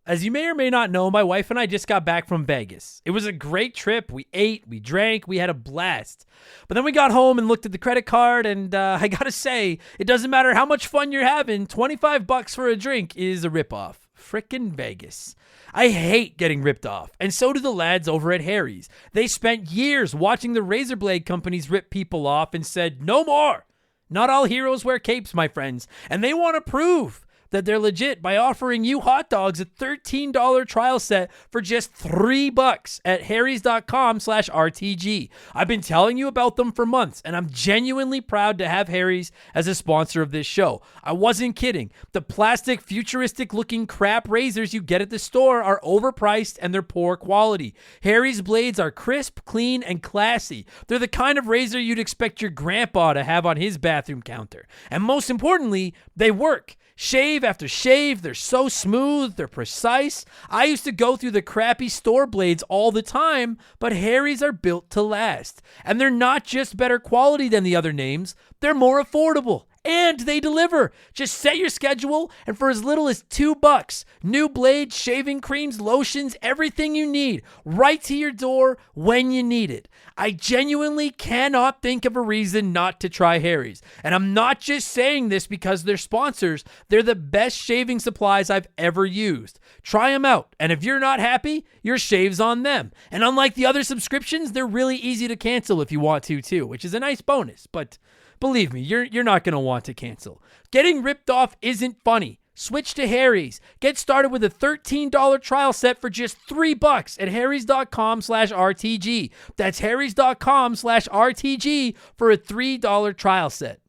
As you may or may not know, my wife and I just got back from Vegas. It was a great trip. We ate, we drank, we had a blast. But then we got home and looked at the credit card, and I gotta say, it doesn't matter how much fun you're having, $25 for a drink is a ripoff. Frickin' Vegas. I hate getting ripped off, and so do the lads over at Harry's. They spent years watching the razor blade companies rip people off and said, no more. Not all heroes wear capes, my friends, and they want to prove that they're legit by offering you hot dogs a $13 trial set for just $3 at harrys.com/RTG. I've been telling you about them for months, and I'm genuinely proud to have Harry's as a sponsor of this show. I wasn't kidding. The plastic, futuristic-looking crap razors you get at the store are overpriced and they're poor quality. Harry's blades are crisp, clean, and classy. They're the kind of razor you'd expect your grandpa to have on his bathroom counter. And most importantly, they work. Shave after shave, they're so smooth, they're precise. I used to go through the crappy store blades all the time, but Harry's are built to last. And they're not just better quality than the other names, they're more affordable. And they deliver. Just set your schedule, and for as little as $2, new blades, shaving creams, lotions, everything you need, right to your door when you need it. I genuinely cannot think of a reason not to try Harry's. And I'm not just saying this because they're sponsors. They're the best shaving supplies I've ever used. Try them out, and if you're not happy, your shave's on them. And unlike the other subscriptions, they're really easy to cancel if you want to too, which is a nice bonus, but believe me, you're not going to want to cancel. Getting ripped off isn't funny. Switch to Harry's. Get started with a $13 trial set for just $3 at harrys.com/RTG. That's harrys.com/RTG for a $3 trial set.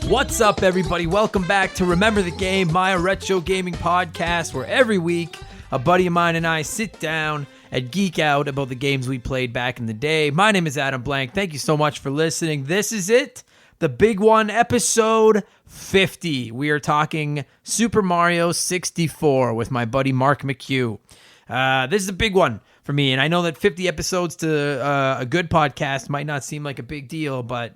What's up, everybody? Welcome back to Remember the Game, my retro gaming podcast, where every week a buddy of mine and I sit down and geek out about the games we played back in the day. My name is Adam Blank. Thank you so much for listening. This is it, the big one, episode 50. We are talking Super Mario 64 with my buddy Mark McCue. This is a big one for me, and I know that 50 episodes to a good podcast might not seem like a big deal, but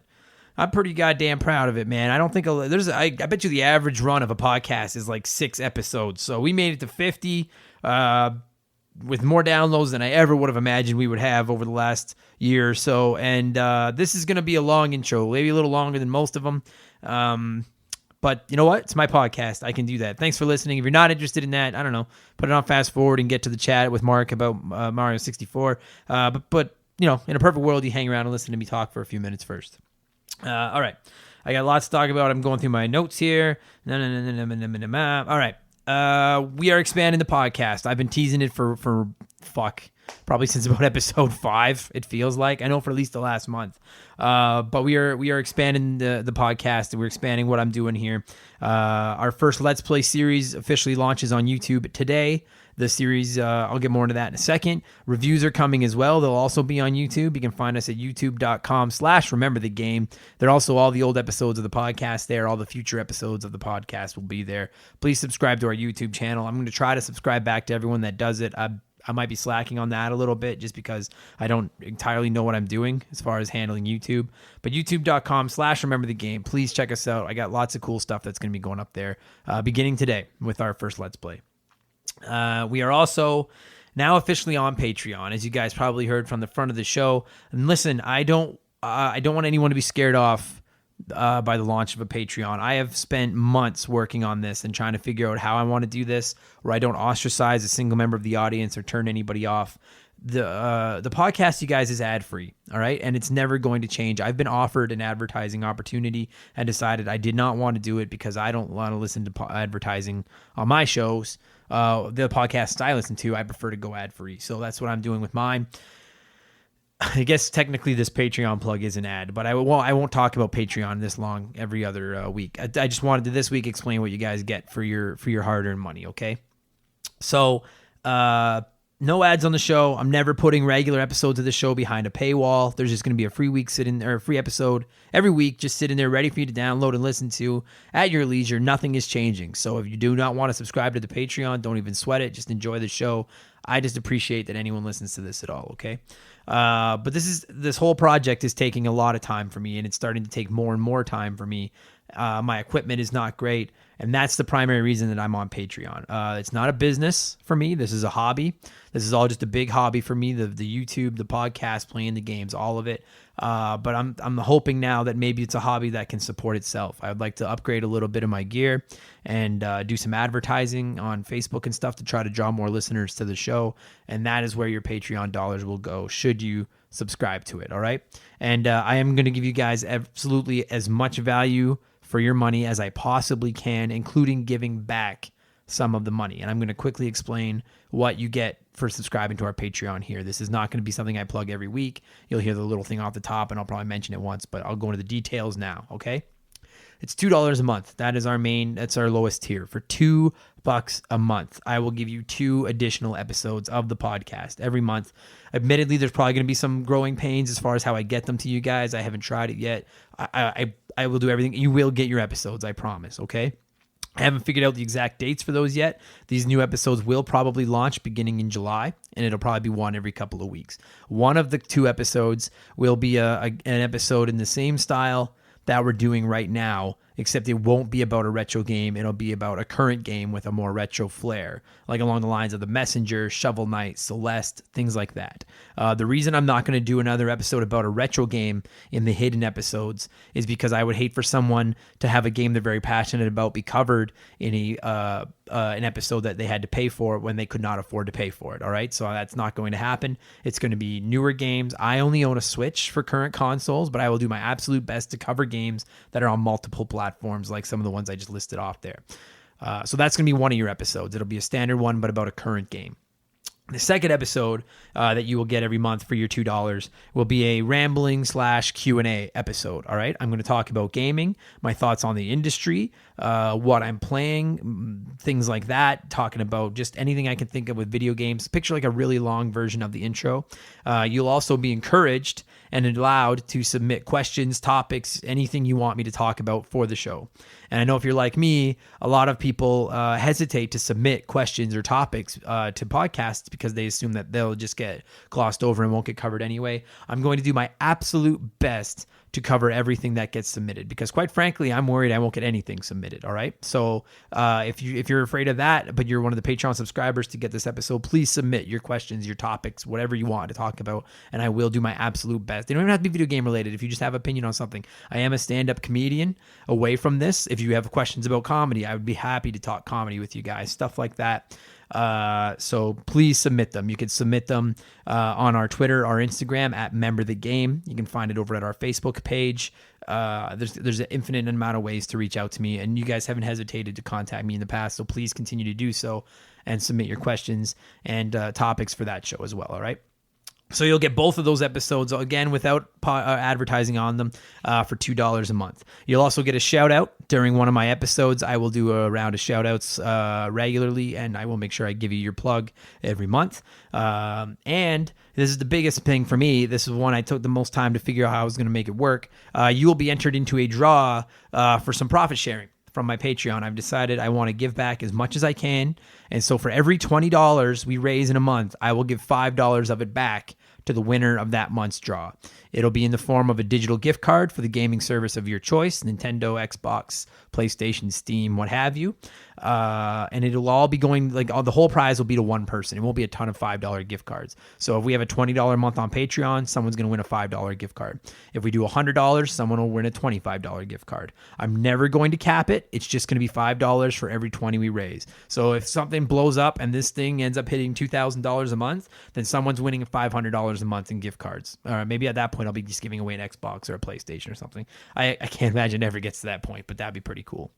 I'm pretty goddamn proud of it, man. I don't think I bet you the average run of a podcast is like 6 episodes. So we made it to 50 with more downloads than I ever would have imagined we would have over the last year or so. And this is going to be a long intro, maybe a little longer than most of them. But you know what? It's my podcast. I can do that. Thanks for listening. If you're not interested in that, I don't know, put it on fast forward and get to the chat with Mark about Mario 64. But you know, in a perfect world, you hang around and listen to me talk for a few minutes first. All right. I got lots to talk about. I'm going through my notes here. All right. We are expanding the podcast. I've been teasing it for probably since about episode 5, it feels like. I know for at least the last month. But we are expanding the podcast, and we're expanding what I'm doing here. Our first Let's Play series officially launches on YouTube today. The series, I'll get more into that in a second. Reviews are coming as well. They'll also be on YouTube. You can find us at youtube.com/rememberthegame. There are also all the old episodes of the podcast there. All the future episodes of the podcast will be there. Please subscribe to our YouTube channel. I'm going to try to subscribe back to everyone that does it. I might be slacking on that a little bit just because I don't entirely know what I'm doing as far as handling YouTube. But youtube.com/rememberthegame. Please check us out. I got lots of cool stuff that's going to be going up there beginning today with our first Let's Play. We are also now officially on Patreon, as you guys probably heard from the front of the show. And listen, I don't want anyone to be scared off by the launch of a Patreon. I have spent months working on this and trying to figure out how I want to do this, where I don't ostracize a single member of the audience or turn anybody off. The podcast, you guys, is ad-free, all right? And it's never going to change. I've been offered an advertising opportunity and decided I did not want to do it because I don't want to listen to advertising on my shows. The podcasts I listen to, I prefer to go ad-free. So that's what I'm doing with mine. I guess technically this Patreon plug is an ad, but I won't talk about Patreon this long every other week. I just wanted to this week explain what you guys get for your hard-earned money, okay? So No ads on the show. I'm never putting regular episodes of the show behind a paywall. There's just going to be a free episode every week, just sitting there ready for you to download and listen to at your leisure. Nothing is changing. So if you do not want to subscribe to the Patreon, don't even sweat it. Just enjoy the show. I just appreciate that anyone listens to this at all. Okay. But this whole project is taking a lot of time for me, and it's starting to take more and more time for me. My equipment is not great, and that's the primary reason that I'm on Patreon. It's not a business for me. This is a hobby. This is all just a big hobby for me, the YouTube, the podcast, playing the games, all of it. But I'm hoping now that maybe it's a hobby that can support itself. I would like to upgrade a little bit of my gear and do some advertising on Facebook and stuff to try to draw more listeners to the show, and that is where your Patreon dollars will go should you subscribe to it, all right? And I am going to give you guys absolutely as much value for your money as I possibly can, including giving back some of the money. And I'm going to quickly explain what you get for subscribing to our Patreon here. This is not going to be something I plug every week. You'll hear the little thing off the top, and I'll probably mention it once, but I'll go into the details now, okay? It's $2 a month. That's our lowest tier. For $2 a month, I will give you 2 additional episodes of the podcast every month. Admittedly, there's probably going to be some growing pains as far as how I get them to you guys. I haven't tried it yet. I will do everything. You will get your episodes, I promise, okay? I haven't figured out the exact dates for those yet. These new episodes will probably launch beginning in July, and it'll probably be one every couple of weeks. One of the 2 episodes will be an episode in the same style that we're doing right now, except it won't be about a retro game. It'll be about a current game with a more retro flair, like along the lines of The Messenger, Shovel Knight, Celeste, things like that. The reason I'm not going to do another episode about a retro game in the hidden episodes is because I would hate for someone to have a game they're very passionate about be covered in an episode that they had to pay for when they could not afford to pay for it. All right, so that's not going to happen. It's going to be newer games. I only own a Switch for current consoles, but I will do my absolute best to cover games that are on multiple platforms, like some of the ones I just listed off there. So that's going to be one of your episodes. It'll be a standard one, but about a current game. The second episode that you will get every month for your $2 will be a rambling / Q&A episode. All right, I'm going to talk about gaming, my thoughts on the industry, what I'm playing, things like that, talking about just anything I can think of with video games. Picture like a really long version of the intro. You'll also be encouraged and allowed to submit questions, topics, anything you want me to talk about for the show. And I know if you're like me, a lot of people hesitate to submit questions or topics to podcasts because they assume that they'll just get glossed over and won't get covered anyway. I'm going to do my absolute best to cover everything that gets submitted, because quite frankly, I'm worried I won't get anything submitted. All right. So if you're afraid of that, but you're one of the Patreon subscribers to get this episode, please submit your questions, your topics, whatever you want to talk about, and I will do my absolute best. They don't even have to be video game related. If you just have opinion on something, I am a stand-up comedian away from this. If you have questions about comedy, I would be happy to talk comedy with you guys, stuff like that. So please submit them. You can submit them on our Twitter, our Instagram at Member the Game. You can find it over at our Facebook page. There's an infinite amount of ways to reach out to me, and you guys haven't hesitated to contact me in the past, so please continue to do so and submit your questions and topics for that show as well. All right. So you'll get both of those episodes, again, without advertising on them, for $2 a month. You'll also get a shout-out during one of my episodes. I will do a round of shout-outs regularly, and I will make sure I give you your plug every month. And this is the biggest thing for me. This is one I took the most time to figure out how I was going to make it work. You will be entered into a draw for some profit sharing from my Patreon. I've decided I want to give back as much as I can. And so for every $20 we raise in a month, I will give $5 of it back to the winner of that month's draw. It'll be in the form of a digital gift card for the gaming service of your choice, Nintendo, Xbox, PlayStation, Steam, what have you. And it'll all be going, the whole prize will be to one person. It won't be a ton of $5 gift cards. So if we have a $20 a month on Patreon, someone's going to win a $5 gift card. If we do $100, someone will win a $25 gift card. I'm never going to cap it. It's just going to be $5 for every 20 we raise. So if something blows up and this thing ends up hitting $2,000 a month, then someone's winning $500 a month in gift cards. Maybe at that point, I'll be just giving away an Xbox or a PlayStation or something. I can't imagine it ever gets to that point, but that'd be pretty cool.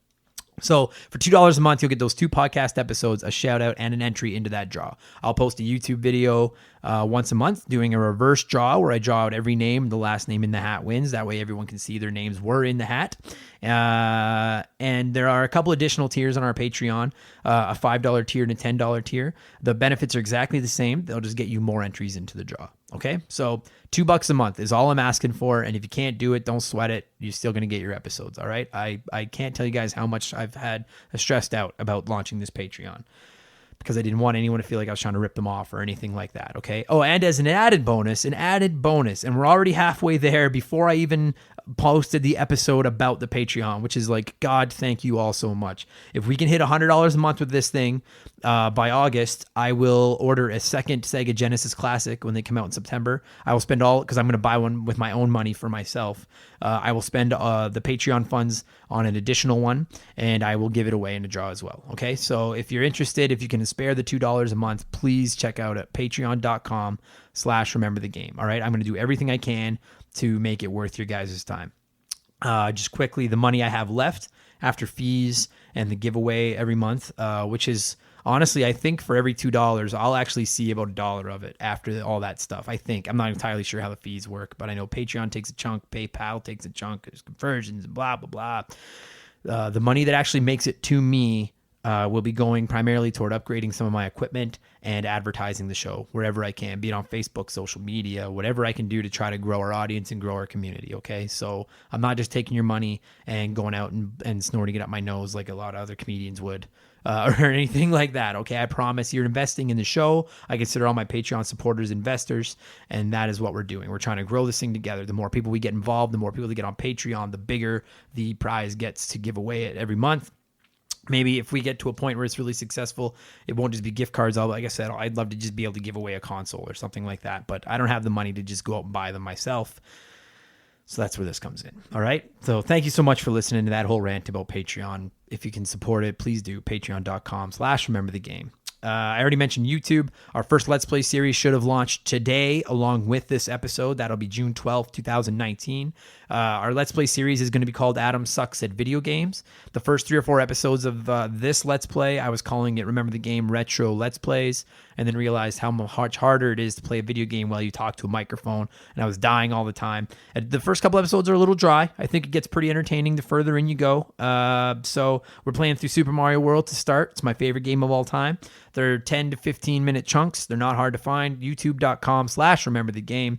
So for $2 a month, you'll get those 2 podcast episodes, a shout out, and an entry into that draw. I'll post a YouTube video once a month doing a reverse draw where I draw out every name. The last name in the hat wins. That way everyone can see their names were in the hat. And there are a couple additional tiers on our Patreon, a $5 tier and a $10 tier. The benefits are exactly the same. They'll just get you more entries into the draw. Okay, so $2 a month is all I'm asking for, and if you can't do it, don't sweat it. You're still gonna get your episodes. All right, I can't tell you guys how much I've had stressed out about launching this Patreon because I didn't want anyone to feel like I was trying to rip them off or anything like that. Okay. Oh, and as an added bonus, and we're already halfway there before I even posted the episode about the Patreon, which is like, God, thank you all so much. If we can hit $100 a month with this thing by August, I will order a second Sega Genesis Classic when they come out in September. I will spend all, because I'm going to buy one with my own money for myself. I will spend the Patreon funds on an additional one, and I will give it away in a draw as well. Okay, so if you're interested, if you can spare the $2 a month, please check out at patreon.com/rememberthegame. All right, I'm going to do everything I can to make it worth your guys' time. Just quickly, the money I have left after fees and the giveaway every month, which is honestly, I think for every $2, I'll actually see about $1 of it after all that stuff. I think. I'm not entirely sure how the fees work, but I know Patreon takes a chunk, PayPal takes a chunk, there's conversions, and blah, blah, blah. The money that actually makes it to me will be going primarily toward upgrading some of my equipment and advertising the show wherever I can, be it on Facebook, social media, whatever I can do to try to grow our audience and grow our community. Okay. So I'm not just taking your money and going out and snorting it up my nose like a lot of other comedians would. Or anything like that. Okay. I promise you're investing in the show. I consider all my Patreon supporters investors, and that is what we're doing. We're trying to grow this thing together. The more people we get involved, the more people that get on Patreon, the bigger the prize gets to give away it every month. Maybe if we get to a point where it's really successful, it won't just be gift cards. Like I said, I'd love to just be able to give away a console or something like that, but I don't have the money to just go out and buy them myself. So that's where this comes in. All right. So thank you so much for listening to that whole rant about Patreon. If you can support it, please do. Patreon.com/rememberthegame. I already mentioned YouTube. Our first Let's Play series should have launched today along with this episode. That'll be June 12th, 2019. Our Let's Play series is going to be called Adam Sucks at Video Games. The first 3 or 4 episodes of this Let's Play, I was calling it Remember the Game Retro Let's Plays, and then realized how much harder it is to play a video game while you talk to a microphone, and I was dying all the time. The first couple episodes are a little dry. I think it gets pretty entertaining the further in you go. So we're playing through Super Mario World to start. It's my favorite game of all time. They're 10 to 15 minute chunks. They're not hard to find. YouTube.com/rememberthegame.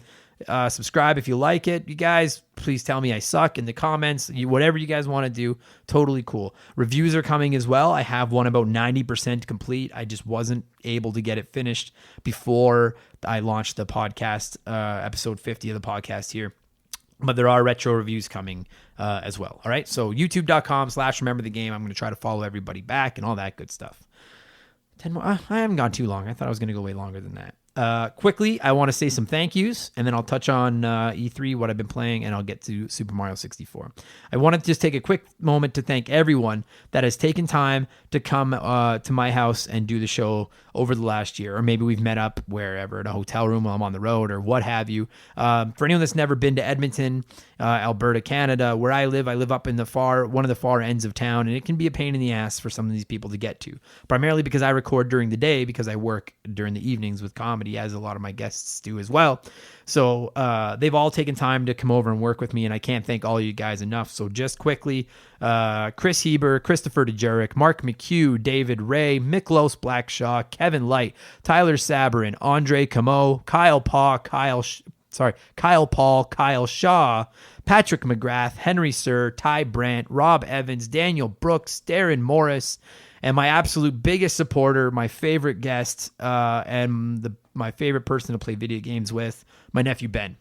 Subscribe if you like it. You guys, please tell me I suck in the comments. Whatever you guys want to do, totally cool. Reviews are coming as well. I have one about 90% complete. I just wasn't able to get it finished before I launched the podcast, episode 50 of the podcast here. But there are retro reviews coming as well. All right. So youtube.com/rememberthegame. I'm going to try to follow everybody back and all that good stuff. 10 more. I haven't gone too long. I thought I was going to go way longer than that. Quickly, I want to say some thank yous, and then I'll touch on E3, what I've been playing, and I'll get to Super Mario 64. I want to just take a quick moment to thank everyone that has taken time to come to my house and do the show over the last year, or maybe we've met up wherever, in a hotel room while I'm on the road, or what have you. For anyone that's never been to Edmonton, Alberta, Canada, where I live up in one of the far ends of town, and it can be a pain in the ass for some of these people to get to, primarily because I record during the day, because I work during the evenings with comedy, as a lot of my guests do as well. So they've all taken time to come over and work with me, and I can't thank all of you guys enough. So just quickly, Chris Heber, Christopher DeJuric, Mark McCue, David Ray, Miklos Blackshaw, Kevin Light, Tyler Sabarin, Andre Camo, Kyle Paul, Kyle Shaw, Patrick McGrath, Henry Sir, Ty Brandt, Rob Evans, Daniel Brooks, Darren Morris, and my absolute biggest supporter, my favorite guest, and my favorite person to play video games with, my nephew Ben.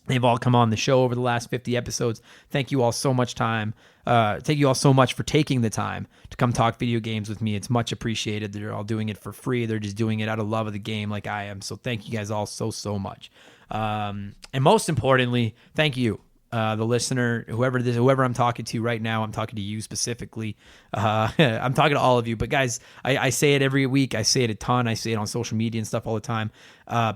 They've all come on the show over the last 50 episodes. Thank you all so much Thank you all so much for taking the time to come talk video games with me. It's much appreciated. They're all doing it for free. They're just doing it out of love of the game like I am. So thank you guys all so much. And most importantly, thank you, the listener, whoever I'm talking to right now. I'm talking to you specifically. I'm talking to all of you, but guys, I say it every week. I say it a ton. I say it on social media and stuff all the time.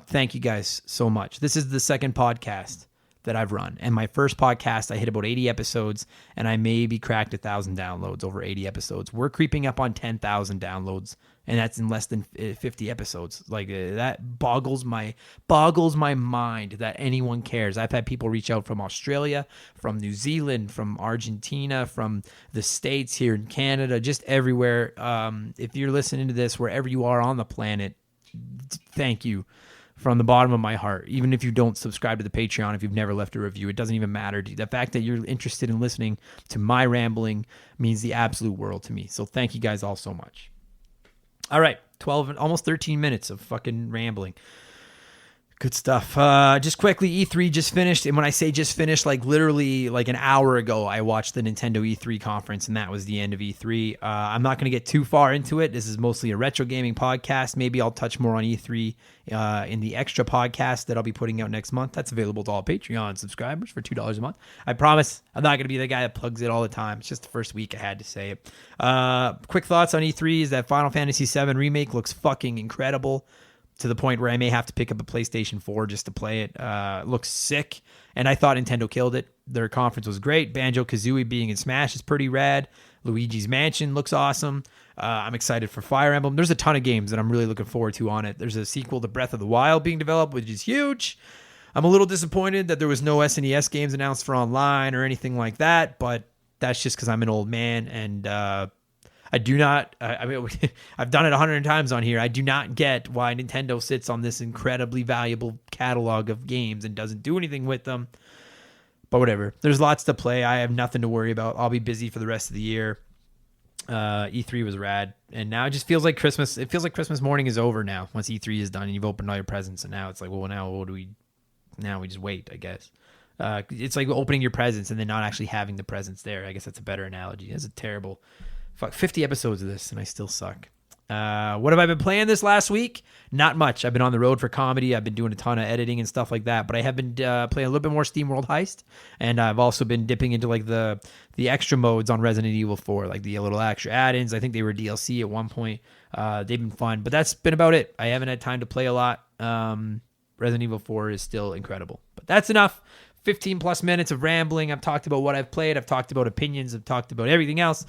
Thank you guys so much. This is the second podcast that I've run. And my first podcast, I hit about 80 episodes, and I maybe cracked 1,000 downloads over 80 episodes. We're creeping up on 10,000 downloads, and that's in less than 50 episodes. Like that boggles my mind that anyone cares. I've had people reach out from Australia, from New Zealand, from Argentina, from the States, here in Canada, just everywhere. If you're listening to this, wherever you are on the planet, thank you from the bottom of my heart. Even if you don't subscribe to the Patreon, if you've never left a review, it doesn't even matter. The fact that you're interested in listening to my rambling means the absolute world to me. So thank you guys all so much. All right, 12, almost 13 minutes of fucking rambling. Good stuff. Just quickly, E3 just finished. And when I say just finished, like literally like an hour ago, I watched the Nintendo E3 conference, and that was the end of E3. I'm not going to get too far into it. This is mostly a retro gaming podcast. Maybe I'll touch more on E3 in the extra podcast that I'll be putting out next month. That's available to all Patreon subscribers for $2 a month. I promise I'm not going to be the guy that plugs it all the time. It's just the first week I had to say it. Quick thoughts on E3 is that Final Fantasy VII Remake looks fucking incredible, to the point where I may have to pick up a PlayStation 4 just to play it. Looks sick, and I thought Nintendo killed it. Their conference was great. Banjo-Kazooie being in Smash is pretty rad. Luigi's Mansion looks awesome. I'm excited for Fire Emblem. There's a ton of games that I'm really looking forward to on it. There's a sequel to Breath of the Wild being developed, which is huge. I'm a little disappointed that there was no SNES games announced for online or anything like that, but that's just because I'm an old man, and I do not, I mean, I've done it 100 times on here. I do not get why Nintendo sits on this incredibly valuable catalog of games and doesn't do anything with them. But whatever. There's lots to play. I have nothing to worry about. I'll be busy for the rest of the year. E3 was rad. And now it just feels like Christmas. It feels like Christmas morning is over now once E3 is done and you've opened all your presents. And now it's like, well, now we just wait, I guess. It's like opening your presents and then not actually having the presents there. I guess that's a better analogy. That's a terrible... 50 episodes of this, and I still suck. What have I been playing this last week? Not much. I've been on the road for comedy. I've been doing a ton of editing and stuff like that, but I have been playing a little bit more SteamWorld Heist, and I've also been dipping into like the extra modes on Resident Evil 4, like the little extra add-ins. I think they were DLC at one point. They've been fun, but that's been about it. I haven't had time to play a lot. Resident Evil 4 is still incredible, but that's enough. 15 plus minutes of rambling. I've talked about what I've played. I've talked about opinions. I've talked about everything else.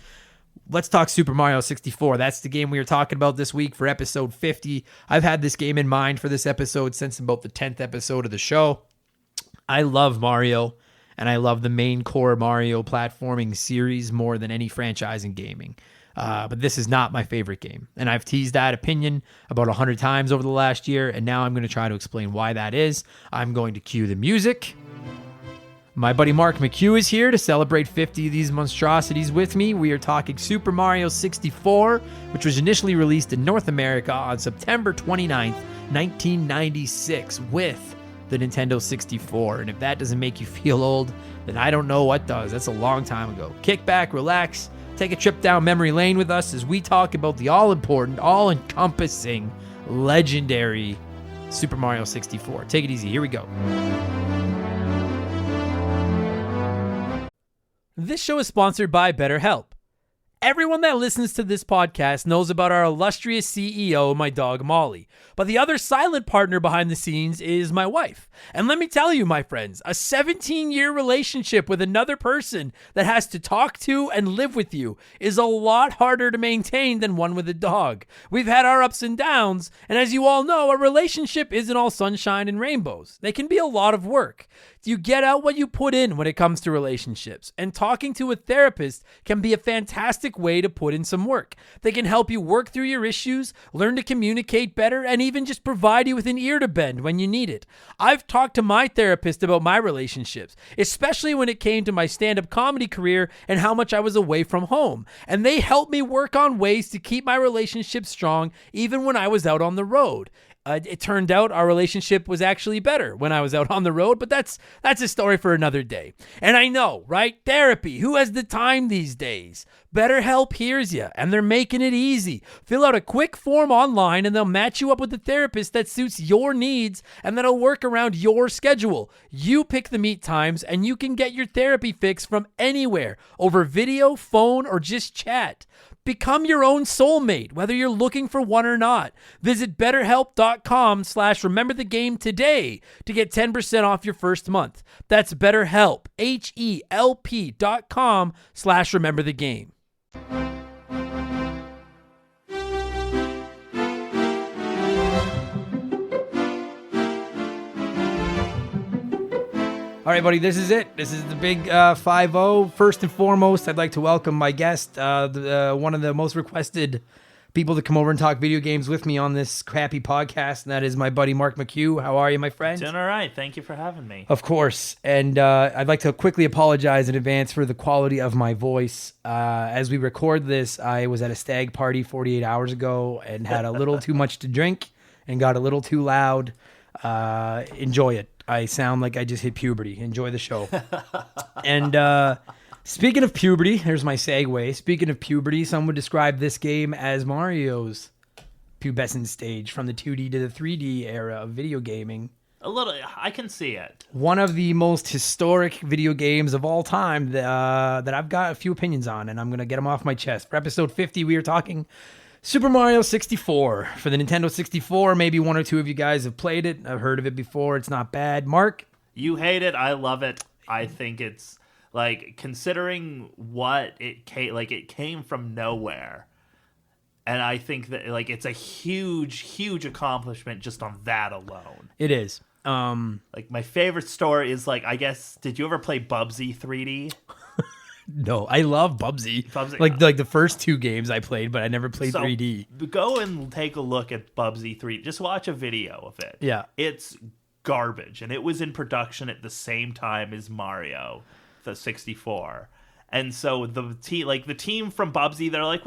Let's talk Super Mario 64. That's the game we were talking about this week for episode 50. I've had this game in mind for this episode since about the 10th episode of the show. I love Mario, and I love the main core Mario platforming series more than any franchise in gaming. But this is not my favorite game, and I've teased that opinion about 100 times over the last year, and now I'm going to try to explain why that is. I'm going to cue the music. My buddy Mark McCue is here to celebrate 50 of these monstrosities with me. We are talking Super Mario 64, which was initially released in North America on September 29th, 1996 with the Nintendo 64. And if that doesn't make you feel old, then I don't know what does. That's a long time ago. Kick back, relax, take a trip down memory lane with us as we talk about the all-important, all-encompassing, legendary Super Mario 64. Take it easy. Here we go. This show is sponsored by BetterHelp. Everyone that listens to this podcast knows about our illustrious CEO, my dog Molly. But the other silent partner behind the scenes is my wife. And let me tell you, my friends, a 17-year relationship with another person that has to talk to and live with you is a lot harder to maintain than one with a dog. We've had our ups and downs, and as you all know, a relationship isn't all sunshine and rainbows. They can be a lot of work. You get out what you put in when it comes to relationships, and talking to a therapist can be a fantastic way to put in some work. They can help you work through your issues, learn to communicate better, and even just provide you with an ear to bend when you need it. I've talked to my therapist about my relationships, especially when it came to my stand-up comedy career and how much I was away from home, and they helped me work on ways to keep my relationship strong even when I was out on the road. It turned out our relationship was actually better when I was out on the road, but that's a story for another day. And I know, right? Therapy. Who has the time these days? BetterHelp hears you, and they're making it easy. Fill out a quick form online, and they'll match you up with a therapist that suits your needs and that'll work around your schedule. You pick the meet times, and you can get your therapy fix from anywhere over video, phone, or just chat. Become your own soulmate, whether you're looking for one or not. Visit BetterHelp.com/rememberthegame today to get 10% off your first month. That's BetterHelp, HELP.com/rememberthegame. All right, buddy, this is it. This is the big 5-0. First and foremost, I'd like to welcome my guest, one of the most requested people to come over and talk video games with me on this crappy podcast, and that is my buddy Mark McCue. How are you, my friend? Doing all right. Thank you for having me. Of course. And I'd like to quickly apologize in advance for the quality of my voice. As we record this, I was at a stag party 48 hours ago and had a little too much to drink and got a little too loud. Enjoy it. I sound like I just hit puberty. Enjoy the show. And speaking of puberty, here's my segue. Speaking of puberty, some would describe this game as Mario's pubescent stage from the 2D to the 3D era of video gaming. A little, I can see it. One of the most historic video games of all time that I've got a few opinions on, and I'm going to get them off my chest. For episode 50, we are talking Super Mario 64 for the Nintendo 64. Maybe one or two of you guys have played it. I've heard of it before. It's not bad. Mark? You hate it. I love it. I think it's, like, considering what it came from nowhere. And I think that, like, it's a huge, huge accomplishment just on that alone. It is. Like, my favorite story is, like, I guess, did you ever play Bubsy 3D? No, I love Bubsy. Like the first two games I played, but I never played 3D. Go and take a look at Bubsy 3D. Just watch a video of it. Yeah. It's garbage. And it was in production at the same time as Mario, the 64. And so the team from Bubsy, they're like,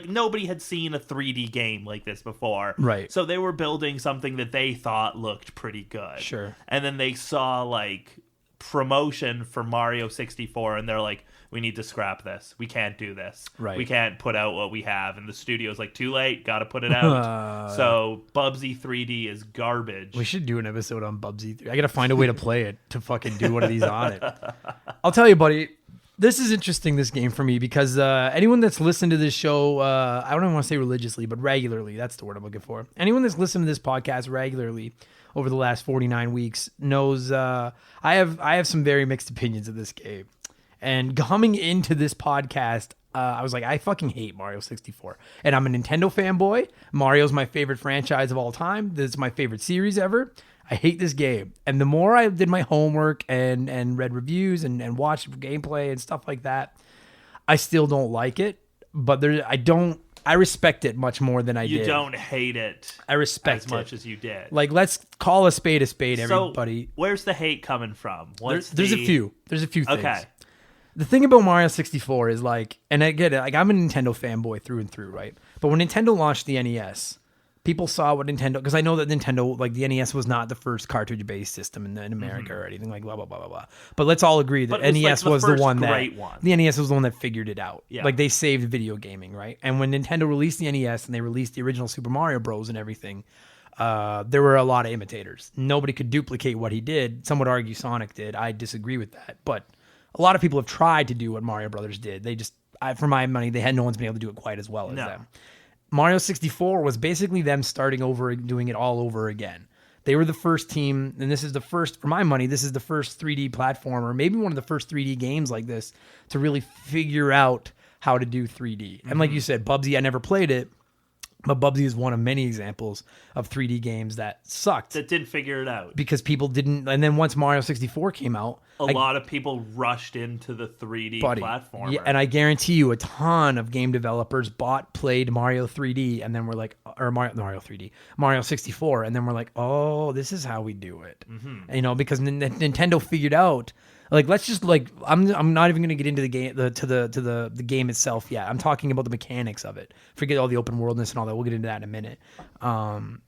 nobody had seen a 3D game like this before. Right. So they were building something that they thought looked pretty good. Sure. And then they saw, like, promotion for Mario 64, and they're like, we need to scrap this. We can't do this. Right. We can't put out what we have. And the studio's like, too late. Got to put it out. So Bubsy 3D is garbage. We should do an episode on Bubsy 3D. I got to find a way to play it to fucking do one of these on it. I'll tell you, buddy, this is interesting, this game for me, because anyone that's listened to this show, I don't even want to say religiously, but regularly, that's the word I'm looking for. Anyone that's listened to this podcast regularly over the last 49 weeks knows I have some very mixed opinions of this game. And coming into this podcast, I was like, I fucking hate Mario 64. And I'm a Nintendo fanboy. Mario's my favorite franchise of all time. This is my favorite series ever. I hate this game. And the more I did my homework and read reviews and watched gameplay and stuff like that, I still don't like it. But I respect it much more than I did. You don't hate it. I respect it as much as you did. Like, let's call a spade, everybody. So, where's the hate coming from? There's a few. There's a few things. Okay. The thing about Mario 64 is, like, and I get it, like, I'm a Nintendo fanboy through and through, right? But when Nintendo launched the NES, people saw what Nintendo, because I know that Nintendo, like, the NES was not the first cartridge-based system in America or anything, like, blah, blah, blah, blah, blah. But let's all agree that NES was the one that, the NES was the one that figured it out. Yeah. Like, they saved video gaming, right? And when Nintendo released the NES and they released the original Super Mario Bros. And everything, there were a lot of imitators. Nobody could duplicate what he did. Some would argue Sonic did. I disagree with that. But a lot of people have tried to do what Mario Brothers did. They just, for my money, no one's been able to do it quite as well as them. Mario 64 was basically them starting over and doing it all over again. They were the first team, and this is the first, for my money, this is the first 3D platformer, maybe one of the first 3D games like this to really figure out how to do 3D. And like you said, Bubsy, I never played it, but Bubsy is one of many examples of 3D games that sucked. That didn't figure it out. Because people didn't, and then once Mario 64 came out, a lot of people rushed into the 3D platformer. Yeah, and I guarantee you a ton of game developers played Mario 3D, and then we're like, or Mario 64, and then we're like, oh, this is how we do it. Mm-hmm. You know, because Nintendo figured out, like, let's just, like, I'm not even going to get into the game, the game itself yet. I'm talking about the mechanics of it. Forget all the open worldness and all that. We'll get into that in a minute.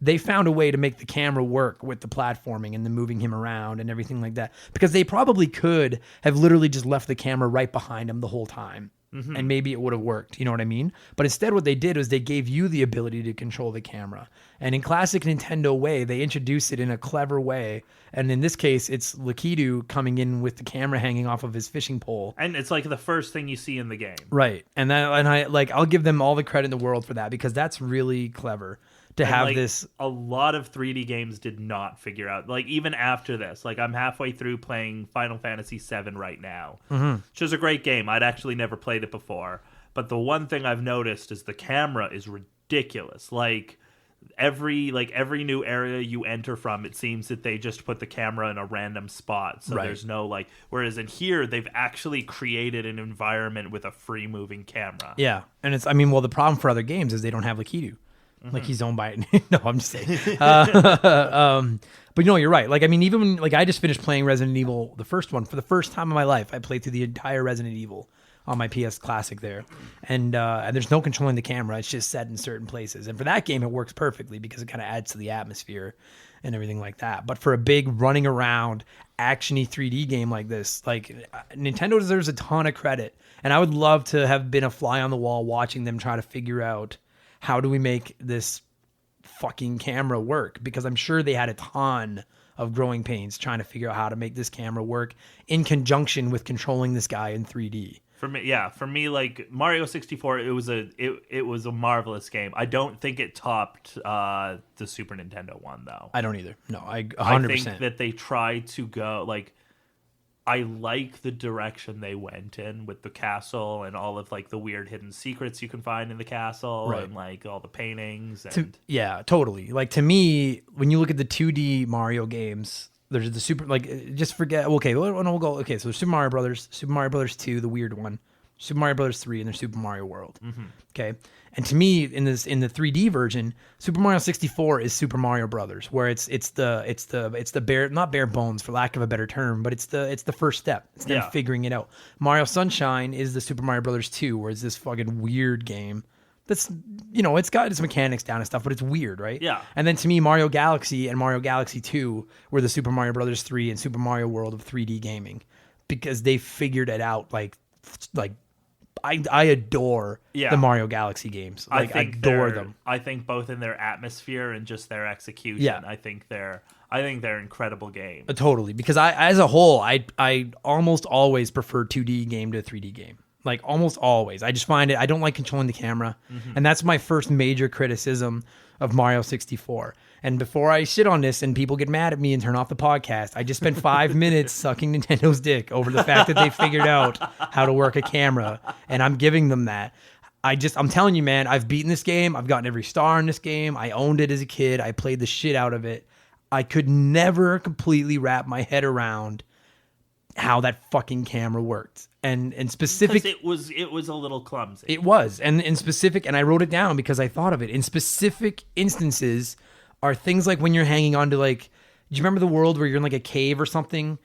They found a way to make the camera work with the platforming and the moving him around and everything like that, because they probably could have literally just left the camera right behind him the whole time. and maybe it would have worked. You know what I mean? But instead what they did was they gave you the ability to control the camera. And in classic Nintendo way, they introduced it in a clever way. And in this case, it's Lakitu coming in with the camera hanging off of his fishing pole. And it's like the first thing you see in the game. Right. And I'll give them all the credit in the world for that, because that's really clever to have this. A lot of 3D games did not figure out, like, even after this, like, I'm halfway through playing Final Fantasy VII right now, which is a great game. I'd actually never played it before, but the one thing I've noticed is the camera is ridiculous. Like every new area you enter from, it seems that they just put the camera in a random spot, so there's no like, whereas in here they've actually created an environment with a free moving camera. Yeah. And the problem for other games is they don't have Lakitu. Like he's owned by it. No, I'm just saying. But you're right. Like, I mean, even when, like, I just finished playing Resident Evil, the first one, for the first time in my life. I played through the entire Resident Evil on my PS Classic there. And there's no controlling the camera. It's just set in certain places. And for that game, it works perfectly because it kind of adds to the atmosphere and everything like that. But for a big running around, action-y 3D game like this, like, Nintendo deserves a ton of credit. And I would love to have been a fly on the wall watching them try to figure out, how do we make this fucking camera work? Because I'm sure they had a ton of growing pains trying to figure out how to make this camera work in conjunction with controlling this guy in 3D. For me, like Mario 64, it was a marvelous game. I don't think it topped the Super Nintendo one, though. I don't either. No, 100%. I think that they tried to go, like, I like the direction they went in with the castle and all of, like, the weird hidden secrets you can find in the castle, and, like, all the paintings. And yeah, totally. Like, to me, when you look at the 2D Mario games, there's the super, like, just forget. Okay, we'll go. Okay, so there's Super Mario Brothers, Super Mario Brothers 2, the weird one, Super Mario Brothers 3, and there's Super Mario World. Okay, and to me, in the 3D version, Super Mario 64 is Super Mario Brothers, where it's the bare, not bare bones for lack of a better term, but it's the first step. It's them figuring it out. Mario Sunshine is the Super Mario Brothers 2, where it's this fucking weird game. That's, it's got its mechanics down and stuff, but it's weird, right? Yeah. And then to me, Mario Galaxy and Mario Galaxy 2 were the Super Mario Brothers 3 and Super Mario World of 3D gaming, because they figured it out. Like I adore the Mario Galaxy games. Like, I adore them. I think both in their atmosphere and just their execution. Yeah. I think they're incredible games. Totally, because as a whole, I almost always prefer 2D game to 3D game. Like, almost always. I just find I don't like controlling the camera. And that's my first major criticism of Mario 64. And before I shit on this and people get mad at me and turn off the podcast, I just spent 5 minutes sucking Nintendo's dick over the fact that they figured out how to work a camera. And I'm giving them that. I'm telling you, man, I've beaten this game. I've gotten every star in this game. I owned it as a kid. I played the shit out of it. I could never completely wrap my head around how that fucking camera worked. And specific, because it was a little clumsy. It was. And in specific, and I wrote it down because I thought of it. In specific instances are things like when you're hanging on to, like, do you remember the world where you're in like a cave or something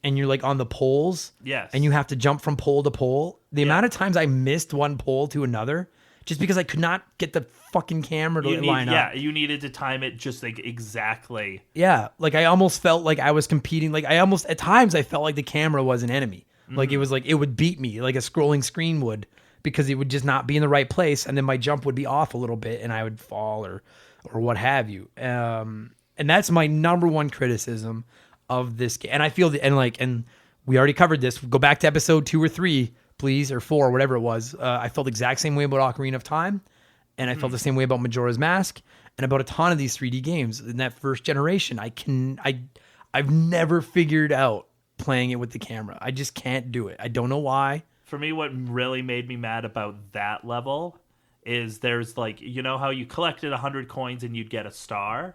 and you're like on the poles? Yes. And you have to jump from pole to pole. The amount of times I missed one pole to another just because I could not get the fucking camera to line up. Yeah, you needed to time it just like exactly. Yeah, like I almost felt like I was competing. Like at times I felt like the camera was an enemy. Like it was like it would beat me like a scrolling screen would, because it would just not be in the right place, and then my jump would be off a little bit and I would fall or what have you. And that's my number one criticism of this game. And I feel and we already covered this. Go back to episode 2 or 3, please, or 4, whatever it was. I felt the exact same way about Ocarina of Time, and I felt the same way about Majora's Mask, and about a ton of these 3D games in that first generation. I've never figured out playing it with the camera. I just can't do it. I don't know why. For me, what really made me mad about that level is there's like, you know how you collected 100 coins and you'd get a star?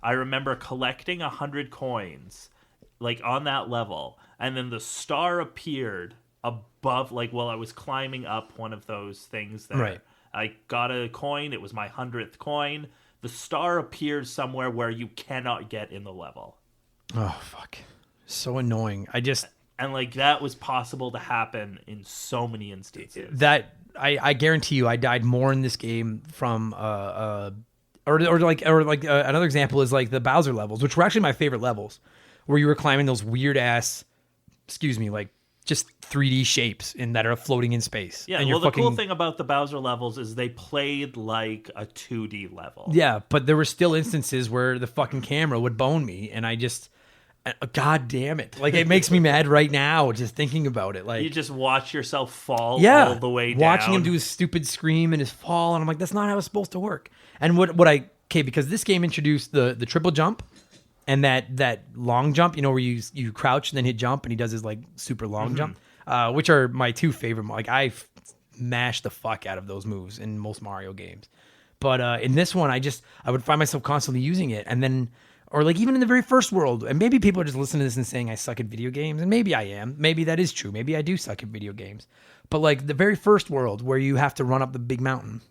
I remember collecting 100 coins like on that level, and then the star appeared above, like, while I was climbing up one of those things there. Right. I got a coin. It was my 100th coin. The star appeared somewhere where you cannot get in the level. Oh, fuck. So annoying. And like that was possible to happen in so many instances. That I guarantee you, I died more in this game from another example is like the Bowser levels, which were actually my favorite levels, where you were climbing those weird ass, like just 3D shapes that are floating in space. Yeah, and well, the cool thing about the Bowser levels is they played like a 2D level. Yeah, but there were still instances where the fucking camera would bone me, and I just, God damn it. Like, it makes me mad right now just thinking about it. Like, you just watch yourself fall all the way down. Watching him do his stupid scream and his fall, and I'm like, that's not how it's supposed to work. And because this game introduced the triple jump and that long jump, where you crouch and then hit jump, and he does his like super long jump, which are my two favorite. Like, I mash the fuck out of those moves in most Mario games. But in this one, I would find myself constantly using it, and then, or like even in the very first world, and maybe people are just listening to this and saying I suck at video games, and maybe I am. Maybe that is true. Maybe I do suck at video games. But like the very first world where you have to run up the big mountain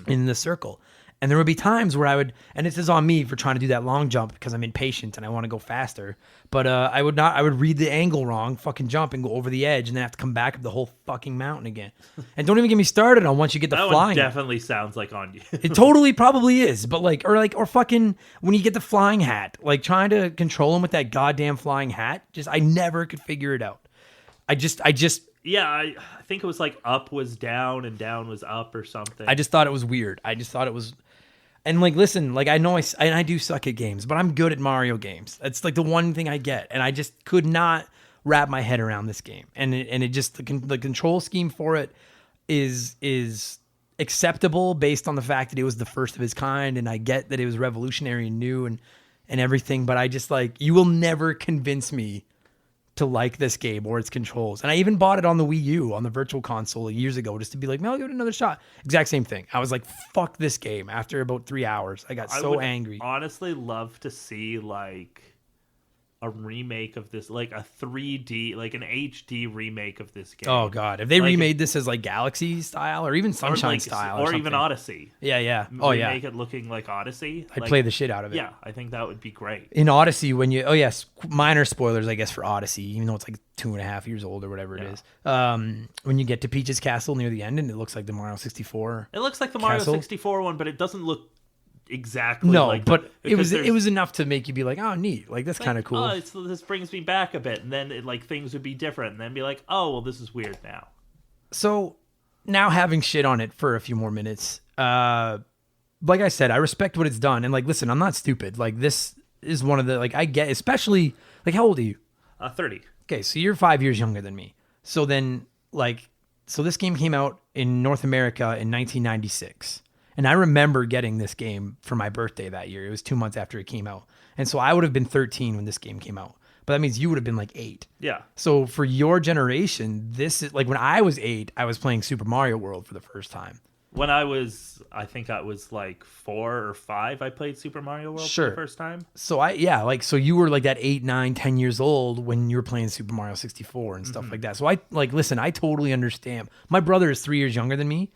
in the circle. And there would be times where and this is on me for trying to do that long jump because I'm impatient and I want to go faster. But I would read the angle wrong, fucking jump and go over the edge and then have to come back up the whole fucking mountain again. And don't even get me started on once you get the flying. That one definitely sounds like on you. It totally probably is. But or fucking when you get the flying hat, like trying to control him with that goddamn flying hat, I never could figure it out. Yeah, I think it was like up was down and down was up or something. I just thought it was weird. I just thought it was... And like, listen, like I know I do suck at games, but I'm good at Mario games. It's like the one thing I get, and I just could not wrap my head around this game. And it just the control scheme for it is acceptable based on the fact that it was the first of its kind, and I get that it was revolutionary and new and everything. But I just like, you will never convince me to like this game or its controls. And I even bought it on the Wii U on the Virtual Console years ago just to be like, no, I'll give it another shot. Exact same thing. I was like, fuck this game. After about 3 hours, I got so angry. Honestly love to see like a remake of this, like a 3D, like an HD remake of this game. Oh god, if they remade this as like Galaxy style or even Sunshine style or even Odyssey. Yeah. Oh yeah. Make it looking like Odyssey. I'd play the shit out of it. Yeah, I think that would be great. In Odyssey, minor spoilers, I guess, for Odyssey, even though it's like 2.5 years old or whatever it is. When you get to Peach's castle near the end, and it looks like the Mario 64. It looks like the Mario 64 one, but it doesn't look exactly but it was enough to make you be like, oh, neat, like that's kind of cool. This brings me back a bit, and then things would be different, and then be like, oh well, this is weird now. So now, having shit on it for a few more minutes, like I said, I respect what it's done, and like, listen, I'm not stupid. Like, this is one of the, like, I get, especially like, how old are you? 30. Okay, so you're 5 years younger than me. So then, like, this game came out in North America in 1996. And I remember getting this game for my birthday that year. It was 2 months after it came out. And so I would have been 13 when this game came out. But that means you would have been like 8. Yeah. So for your generation, this is like, when I was 8, I was playing Super Mario World for the first time. When I think I was like 4 or 5, I played Super Mario World for the first time. So so you were like that 8, 9, 10 years old when you were playing Super Mario 64 and stuff like that. So listen, I totally understand. My brother is 3 years younger than me,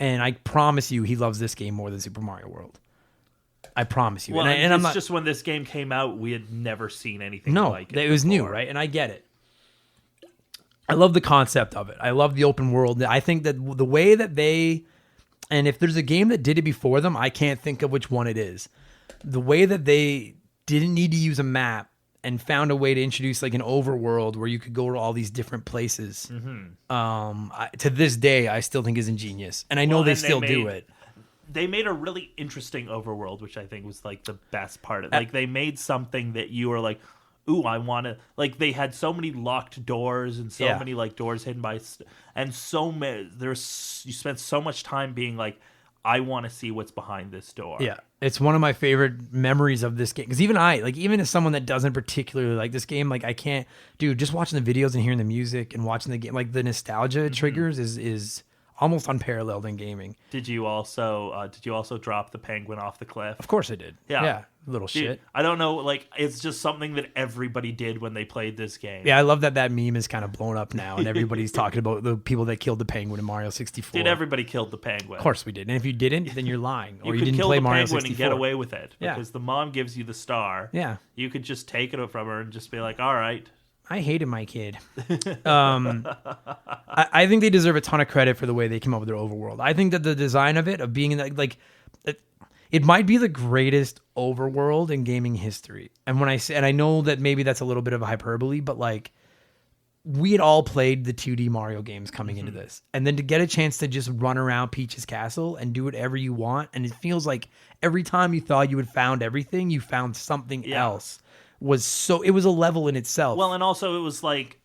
and I promise you he loves this game more than Super Mario World. I promise you. Well, and I'm not just when this game came out, we had never seen anything like it. It was new, right? And I get it. I love the concept of it. I love the open world. I think that the way that and if there's a game that did it before them, I can't think of which one it is. The way that they didn't need to use a map and found a way to introduce like an overworld where you could go to all these different places. To this day, I still think is ingenious. And I know they still do it. They made a really interesting overworld, which I think was like the best part of it. Like, they made something that you were like, ooh, I want to, like, they had so many locked doors and so many like doors hidden by, and so many, you spent so much time being like, I want to see what's behind this door. Yeah. It's one of my favorite memories of this game. Because even as someone that doesn't particularly like this game, like I can't, just watching the videos and hearing the music and watching the game, like the nostalgia it triggers is almost unparalleled in gaming. Did you also drop the penguin off the cliff? Of course I did. Yeah. Little shit. I don't know, like, it's just something that everybody did when they played this game. Yeah, I love that meme is kind of blown up now, and everybody's talking about the people that killed the penguin in Mario 64. Dude, everybody killed the penguin. Of course we did. And if you didn't, then you're lying. Or you didn't kill play the Mario penguin 64. and get away with it. Because the mom gives you the star. Yeah. You could just take it from her and just be like, all right. I hated my kid. I think they deserve a ton of credit for the way they came up with their overworld. I think that the design of it, of being like it might be the greatest overworld in gaming history. And when I know that maybe that's a little bit of a hyperbole, but like we had all played the 2D Mario games coming into this. And then to get a chance to just run around Peach's castle and do whatever you want. And it feels like every time you thought you had found everything, you found something else. It was a level in itself. Well, and also it was like,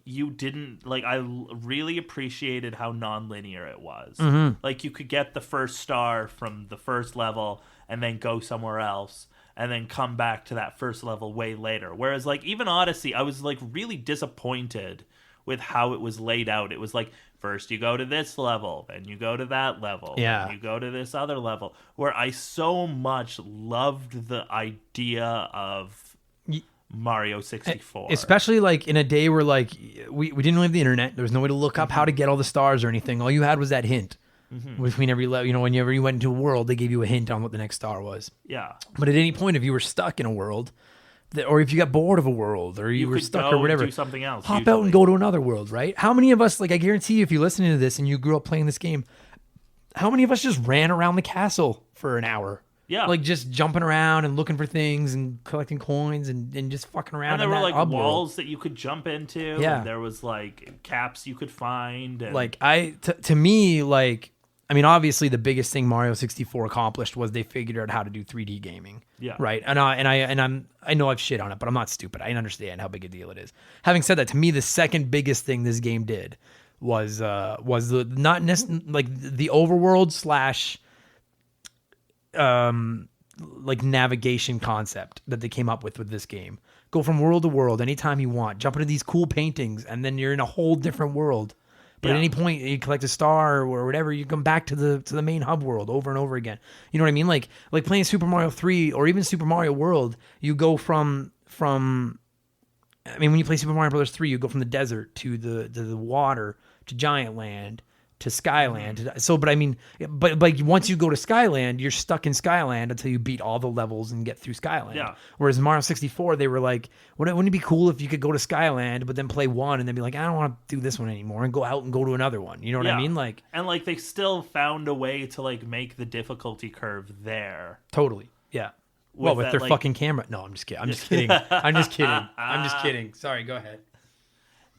you didn't, like, I really appreciated how non-linear it was. Like, you could get the first star from the first level and then go somewhere else and then come back to that first level way later. Whereas, like, even Odyssey, I was, like, really disappointed with how it was laid out. It was like, first you go to this level, then you go to that level, then you go to this other level, where I so much loved the idea of Mario 64. Especially, like, in a day where, like, we didn't really have the internet. There was no way to look up how to get all the stars or anything. All you had was that hint. Between every level, you know, whenever you went into a world, they gave you a hint on what the next star was. Yeah. But at any point, if you were stuck in a world, or if you got bored of a world, or you were stuck or whatever, do something else. Hop out and go to another world, right? How many of us, like, I guarantee you, if you're listening to this and you grew up playing this game, how many of us just ran around the castle for an hour? Yeah. Like, just jumping around and looking for things and collecting coins and just fucking around. And there were, like, walls walls that you could jump into. Yeah. And there was, like, caps you could find. And... Like, to me, like, I mean, obviously the biggest thing Mario 64 accomplished was they figured out how to do 3D gaming. Yeah. Right. And I know I've shit on it, but I'm not stupid. I understand how big a deal it is. Having said that, to me, the second biggest thing this game did was the not like the overworld / like navigation concept that they came up with this game. Go from world to world anytime you want. Jump into these cool paintings, and then you're in a whole different world. But at any point you collect a star or whatever, you come back to the main hub world over and over again. You know what I mean? Like playing Super Mario 3 or even Super Mario World, you go from I mean, when you play Super Mario Bros. 3, you go from the desert to the water to Giant Land to Skyland. So, but I mean, but like once you go to Skyland, you're stuck in Skyland until you beat all the levels and get through Skyland. Yeah. Whereas Mario 64, they were like, wouldn't it be cool if you could go to Skyland, but then play one and then be like, I don't want to do this one anymore, and go out and go to another one. You know what I mean? Like, and like they still found a way to like make the difficulty curve there. Totally. Yeah. Well, with their fucking camera. No, I'm just kidding. I'm just kidding. I'm just kidding. Sorry, go ahead.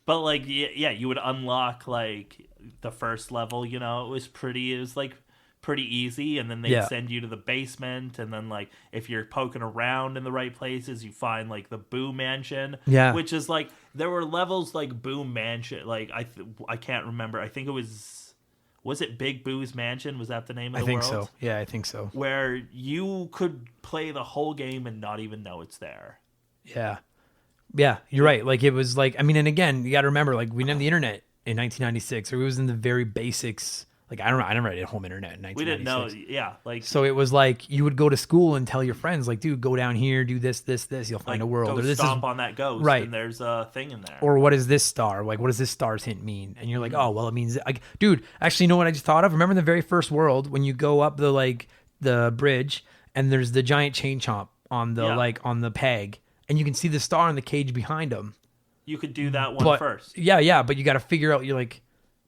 But like, yeah, you would unlock like the first level. You know, it was like pretty easy, and then they send you to the basement, and then like if you're poking around in the right places, you find like the Boo Mansion. Yeah, which is like there were levels like Boo Mansion. Like I can't remember. I think it was it Big Boo's Mansion? Was that the name of the world? I think so. Yeah, I think so. Where you could play the whole game and not even know it's there. Yeah. Yeah, you're right. Like, it was like, I mean, and again, you got to remember, like, we didn't have the internet in 1996, or it was in the very basics. Like, I never had a home internet in 1996. We didn't know, yeah. Like, so it was like, you would go to school and tell your friends, like, dude, go down here, do this, you'll find a world. Go or this stomp on that ghost, right. And there's a thing in there. Or what is this star? Like, what does this star's hint mean? And you're like, oh, well, it means, like, dude, actually, you know what I just thought of? Remember the very first world when you go up the bridge, and there's the giant chain chomp on the, on the peg, and you can see the star in the cage behind him. You could do that one first. Yeah, but you got to figure out, you're like,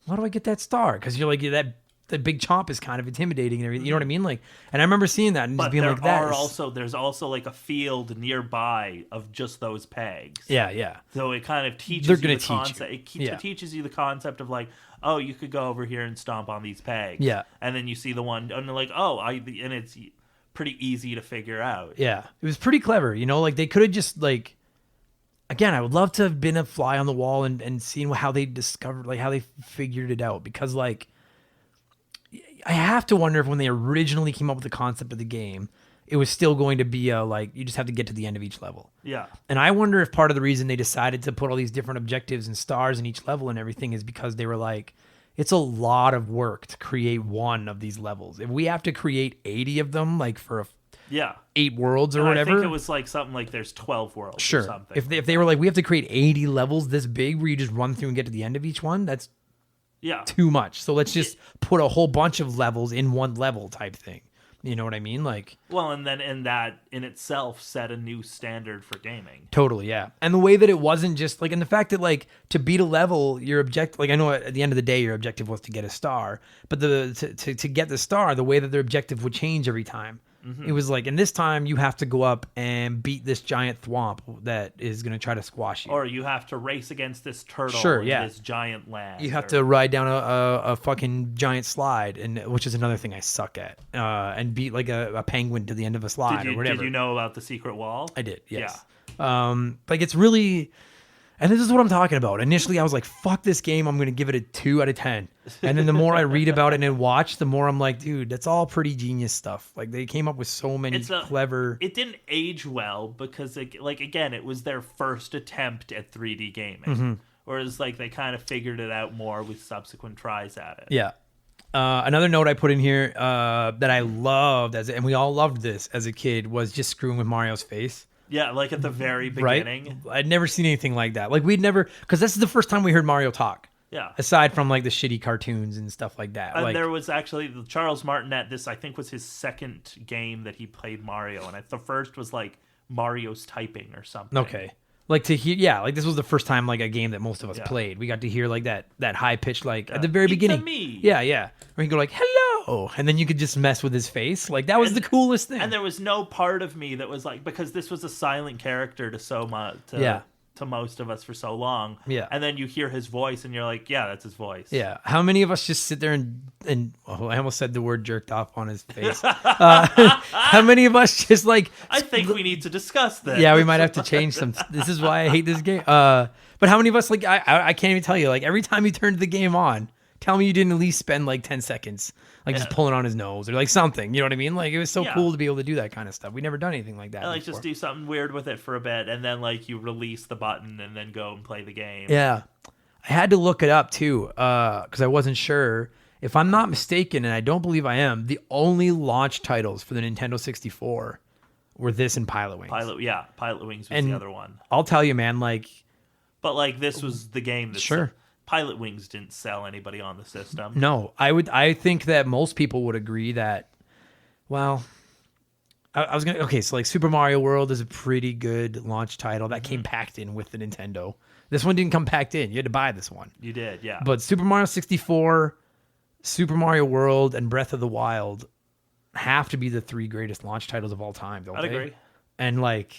how do I get that star? Because you're like, that big chomp is kind of intimidating and everything. You know what I mean? Like, and I remember seeing that and just being like, there's also like a field nearby of just those pegs. Yeah. So it kind of teaches you the concept. It teaches you the concept of like, oh, you could go over here and stomp on these pegs. Yeah. And then you see the one, and they're like, and it's pretty easy to figure out. Yeah. It was pretty clever, you know? Like, they could have just, like, again, I would love to have been a fly on the wall and seen how they discovered, like, how they figured it out. Because, like, I have to wonder if when they originally came up with the concept of the game, it was still going to be like, you just have to get to the end of each level. Yeah. And I wonder if part of the reason they decided to put all these different objectives and stars in each level and everything is because they were like, it's a lot of work to create one of these levels. If we have to create 80 of them, like for 8 worlds or whatever. I think it was like something like there's 12 worlds or something. If they were like, we have to create 80 levels this big where you just run through and get to the end of each one, that's too much. So let's just put a whole bunch of levels in one level type thing. You know what I mean? Like, well, and that in itself set a new standard for gaming. Totally, yeah. And the way that it wasn't just like, and the fact that like to beat a level, your objective, like I know at the end of the day your objective was to get a star, but to get the star, the way that their objective would change every time. It was like, and this time you have to go up and beat this giant thwomp that is going to try to squash you. Or you have to race against this turtle in this giant land. You have to ride down a fucking giant slide, and which is another thing I suck at, and beat like a penguin to the end of a slide or whatever. Did you know about the secret wall? I did, yes. Yeah. Like it's really... And this is what I'm talking about. Initially, I was like, fuck this game. I'm going to give it a 2 out of 10. And then the more I read about it and watch, the more I'm like, dude, that's all pretty genius stuff. Like, they came up with so many clever... It didn't age well because, again, it was their first attempt at 3D gaming. Whereas, like, they kind of figured it out more with subsequent tries at it. Yeah. Another note I put in here that I loved, and we all loved this as a kid, was just screwing with Mario's face. Yeah, like at the very beginning. Right? I'd never seen anything like that. Like, we'd never... Because this is the first time we heard Mario talk. Yeah. Aside from, like, the shitty cartoons and stuff like that. And like, there was actually... Charles Martinet, this, I think, was his second game that he played Mario. And the first was, like, Mario's typing or something. Okay. Like, to hear... Yeah, like, this was the first time, like, a game that most of us played. We got to hear, like, that high-pitched, like, at the very beginning. Me. Yeah, yeah. Where you go, like, hello! And then you could just mess with his face. Like, that was the coolest thing. And there was no part of me that was like... Because this was a silent character to so much... To most of us for so long. Yeah. And then you hear his voice and you're like, yeah, that's his voice. Yeah. How many of us just sit there and I almost said the word jerked off on his face. How many of us just like... I think we need to discuss this. Yeah, we might have to change some... This is why I hate this game. But how many of us, like, I can't even tell you, like, every time you turned the game on, tell me you didn't at least spend like 10 seconds like just pulling on his nose or like something, you know what I mean? Like it was so cool to be able to do that kind of stuff. We never done anything like that. And like just do something weird with it for a bit and then like you release the button and then go and play the game. Yeah. I had to look it up too because I wasn't sure. If I'm not mistaken, and I don't believe I am, the only launch titles for the Nintendo 64 were this and Pilot Wings. Pilot Wings was the other one. I'll tell you, man, like... But like this was the game that... Sure. Pilot Wings didn't sell anybody on the system. No, I think that most people would agree that, well, I was going to, okay, so like Super Mario World is a pretty good launch title that came packed in with the Nintendo. This one didn't come packed in. You had to buy this one. You did, yeah. But Super Mario 64, Super Mario World, and Breath of the Wild have to be the 3 greatest launch titles of all time, don't they? I'd agree. And like,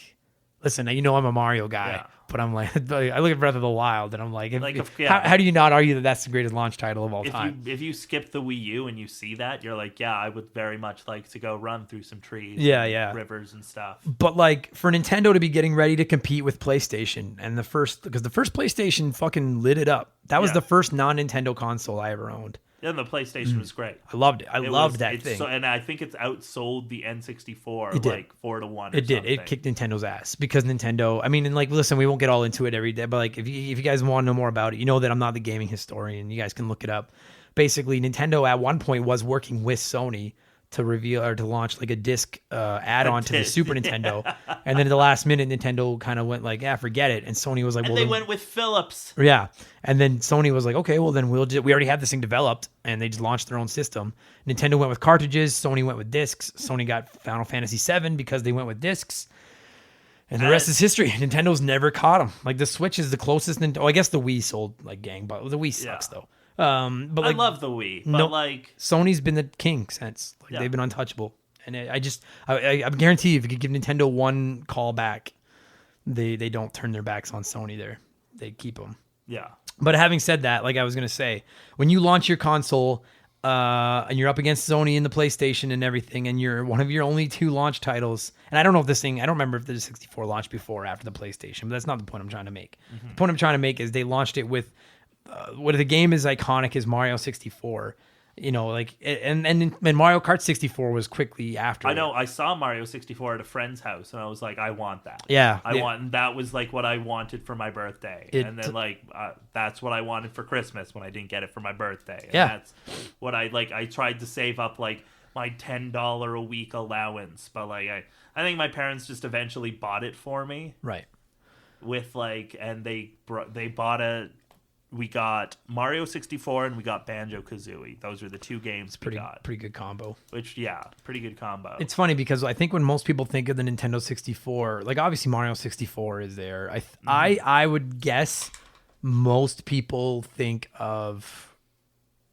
listen, you know I'm a Mario guy, but I'm like, I look at Breath of the Wild and I'm like, how do you not argue that that's the greatest launch title of all time? If you skip the Wii U and you see that, you're like, yeah, I would very much like to go run through some trees, rivers and stuff. But like for Nintendo to be getting ready to compete with PlayStation and because the first PlayStation fucking lit it up. That was the first non-Nintendo console I ever owned. Yeah, the PlayStation was great. I loved it. I loved that thing. And I think it's outsold the N64 like 4-1. It did. It kicked Nintendo's ass because Nintendo. I mean, and like, listen, we won't get all into it every day, but like, if you guys want to know more about it, you know that I'm not the gaming historian. You guys can look it up. Basically, Nintendo at one point was working with Sony to reveal or to launch like a disc add-on to the Super Nintendo, and then at the last minute, Nintendo kind of went like, "Yeah, forget it," and Sony was like, "Well." They went with Philips. Yeah, and then Sony was like, "Okay, well then we already have this thing developed," and they just launched their own system. Nintendo went with cartridges. Sony went with discs. Sony got Final Fantasy VII because they went with discs. And the rest is history. Nintendo's never caught them. Like the Switch is the closest. I guess the Wii sold like gang, but the Wii sucks though. But like, I love the Wii, but like Sony's been the king since. Like they've been untouchable, and I guarantee you, if you could give Nintendo one call back, they don't turn their backs on Sony. They keep them. Yeah. But having said that, like I was gonna say, when you launch your console, and you're up against Sony and the PlayStation and everything, and you're one of your only 2 launch titles, and I don't remember if the 64 launched before or after the PlayStation, but that's not the point I'm trying to make. Mm-hmm. The point I'm trying to make is they launched it with what the game is iconic as Mario 64, you know, like, and Mario Kart 64 was quickly after. I know. I saw Mario 64 at a friend's house, and I was like, I want that. Yeah, and that was like what I wanted for my birthday, and then like that's what I wanted for Christmas when I didn't get it for my birthday. And that's what I tried to save up like my $10 a week allowance, but like I think my parents just eventually bought it for me. Right. With like, and they bought a. We got Mario 64 and we got Banjo-Kazooie. Those are the 2 games we got. Pretty good combo. Pretty good combo. It's funny because I think when most people think of the Nintendo 64, like obviously Mario 64 is there. I would guess most people think of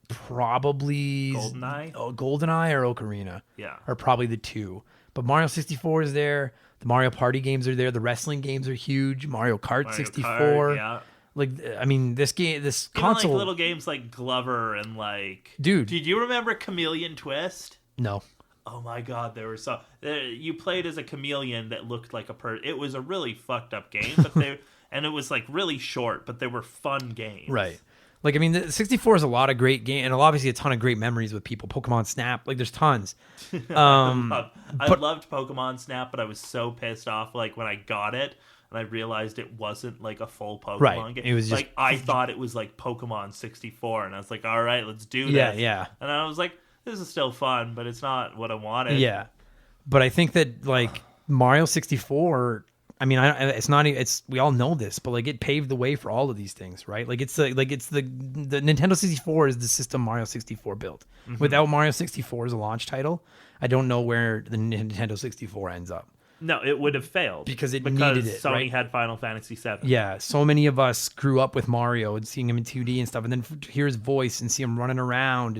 probably GoldenEye or Ocarina. Yeah. Are probably the 2. But Mario 64 is there. The Mario Party games are there. The wrestling games are huge. Mario Kart 64. Kart, yeah. Like, I mean, this Even console. like little games like Glover and like. Dude. Did you remember Chameleon Twist? No. Oh my God, there were so you played as a chameleon that looked like a person. It was a really fucked up game, but and it was like really short, but they were fun games. Right. Like, I mean, the 64 is a lot of great games, and obviously a ton of great memories with people. Pokemon Snap, like, there's tons. I loved Pokemon Snap, but I was so pissed off like when I got it and I realized it wasn't like a full Pokemon game. It was just like I thought it was like Pokemon 64, and I was like, all right, let's do this. Yeah. And I was like, this is still fun, but it's not what I wanted. Yeah. But I think that, like, Mario 64, I mean, it's not. It's we all know this, but like it paved the way for all of these things, right? Like it's the Nintendo 64 is the system Mario 64 built. Mm-hmm. Without Mario 64 as a launch title, I don't know where the Nintendo 64 ends up. No, it would have failed because needed it. Sony right? had Final Fantasy VII. Yeah, so many of us grew up with Mario and seeing him in 2D and stuff, and then hear his voice and see him running around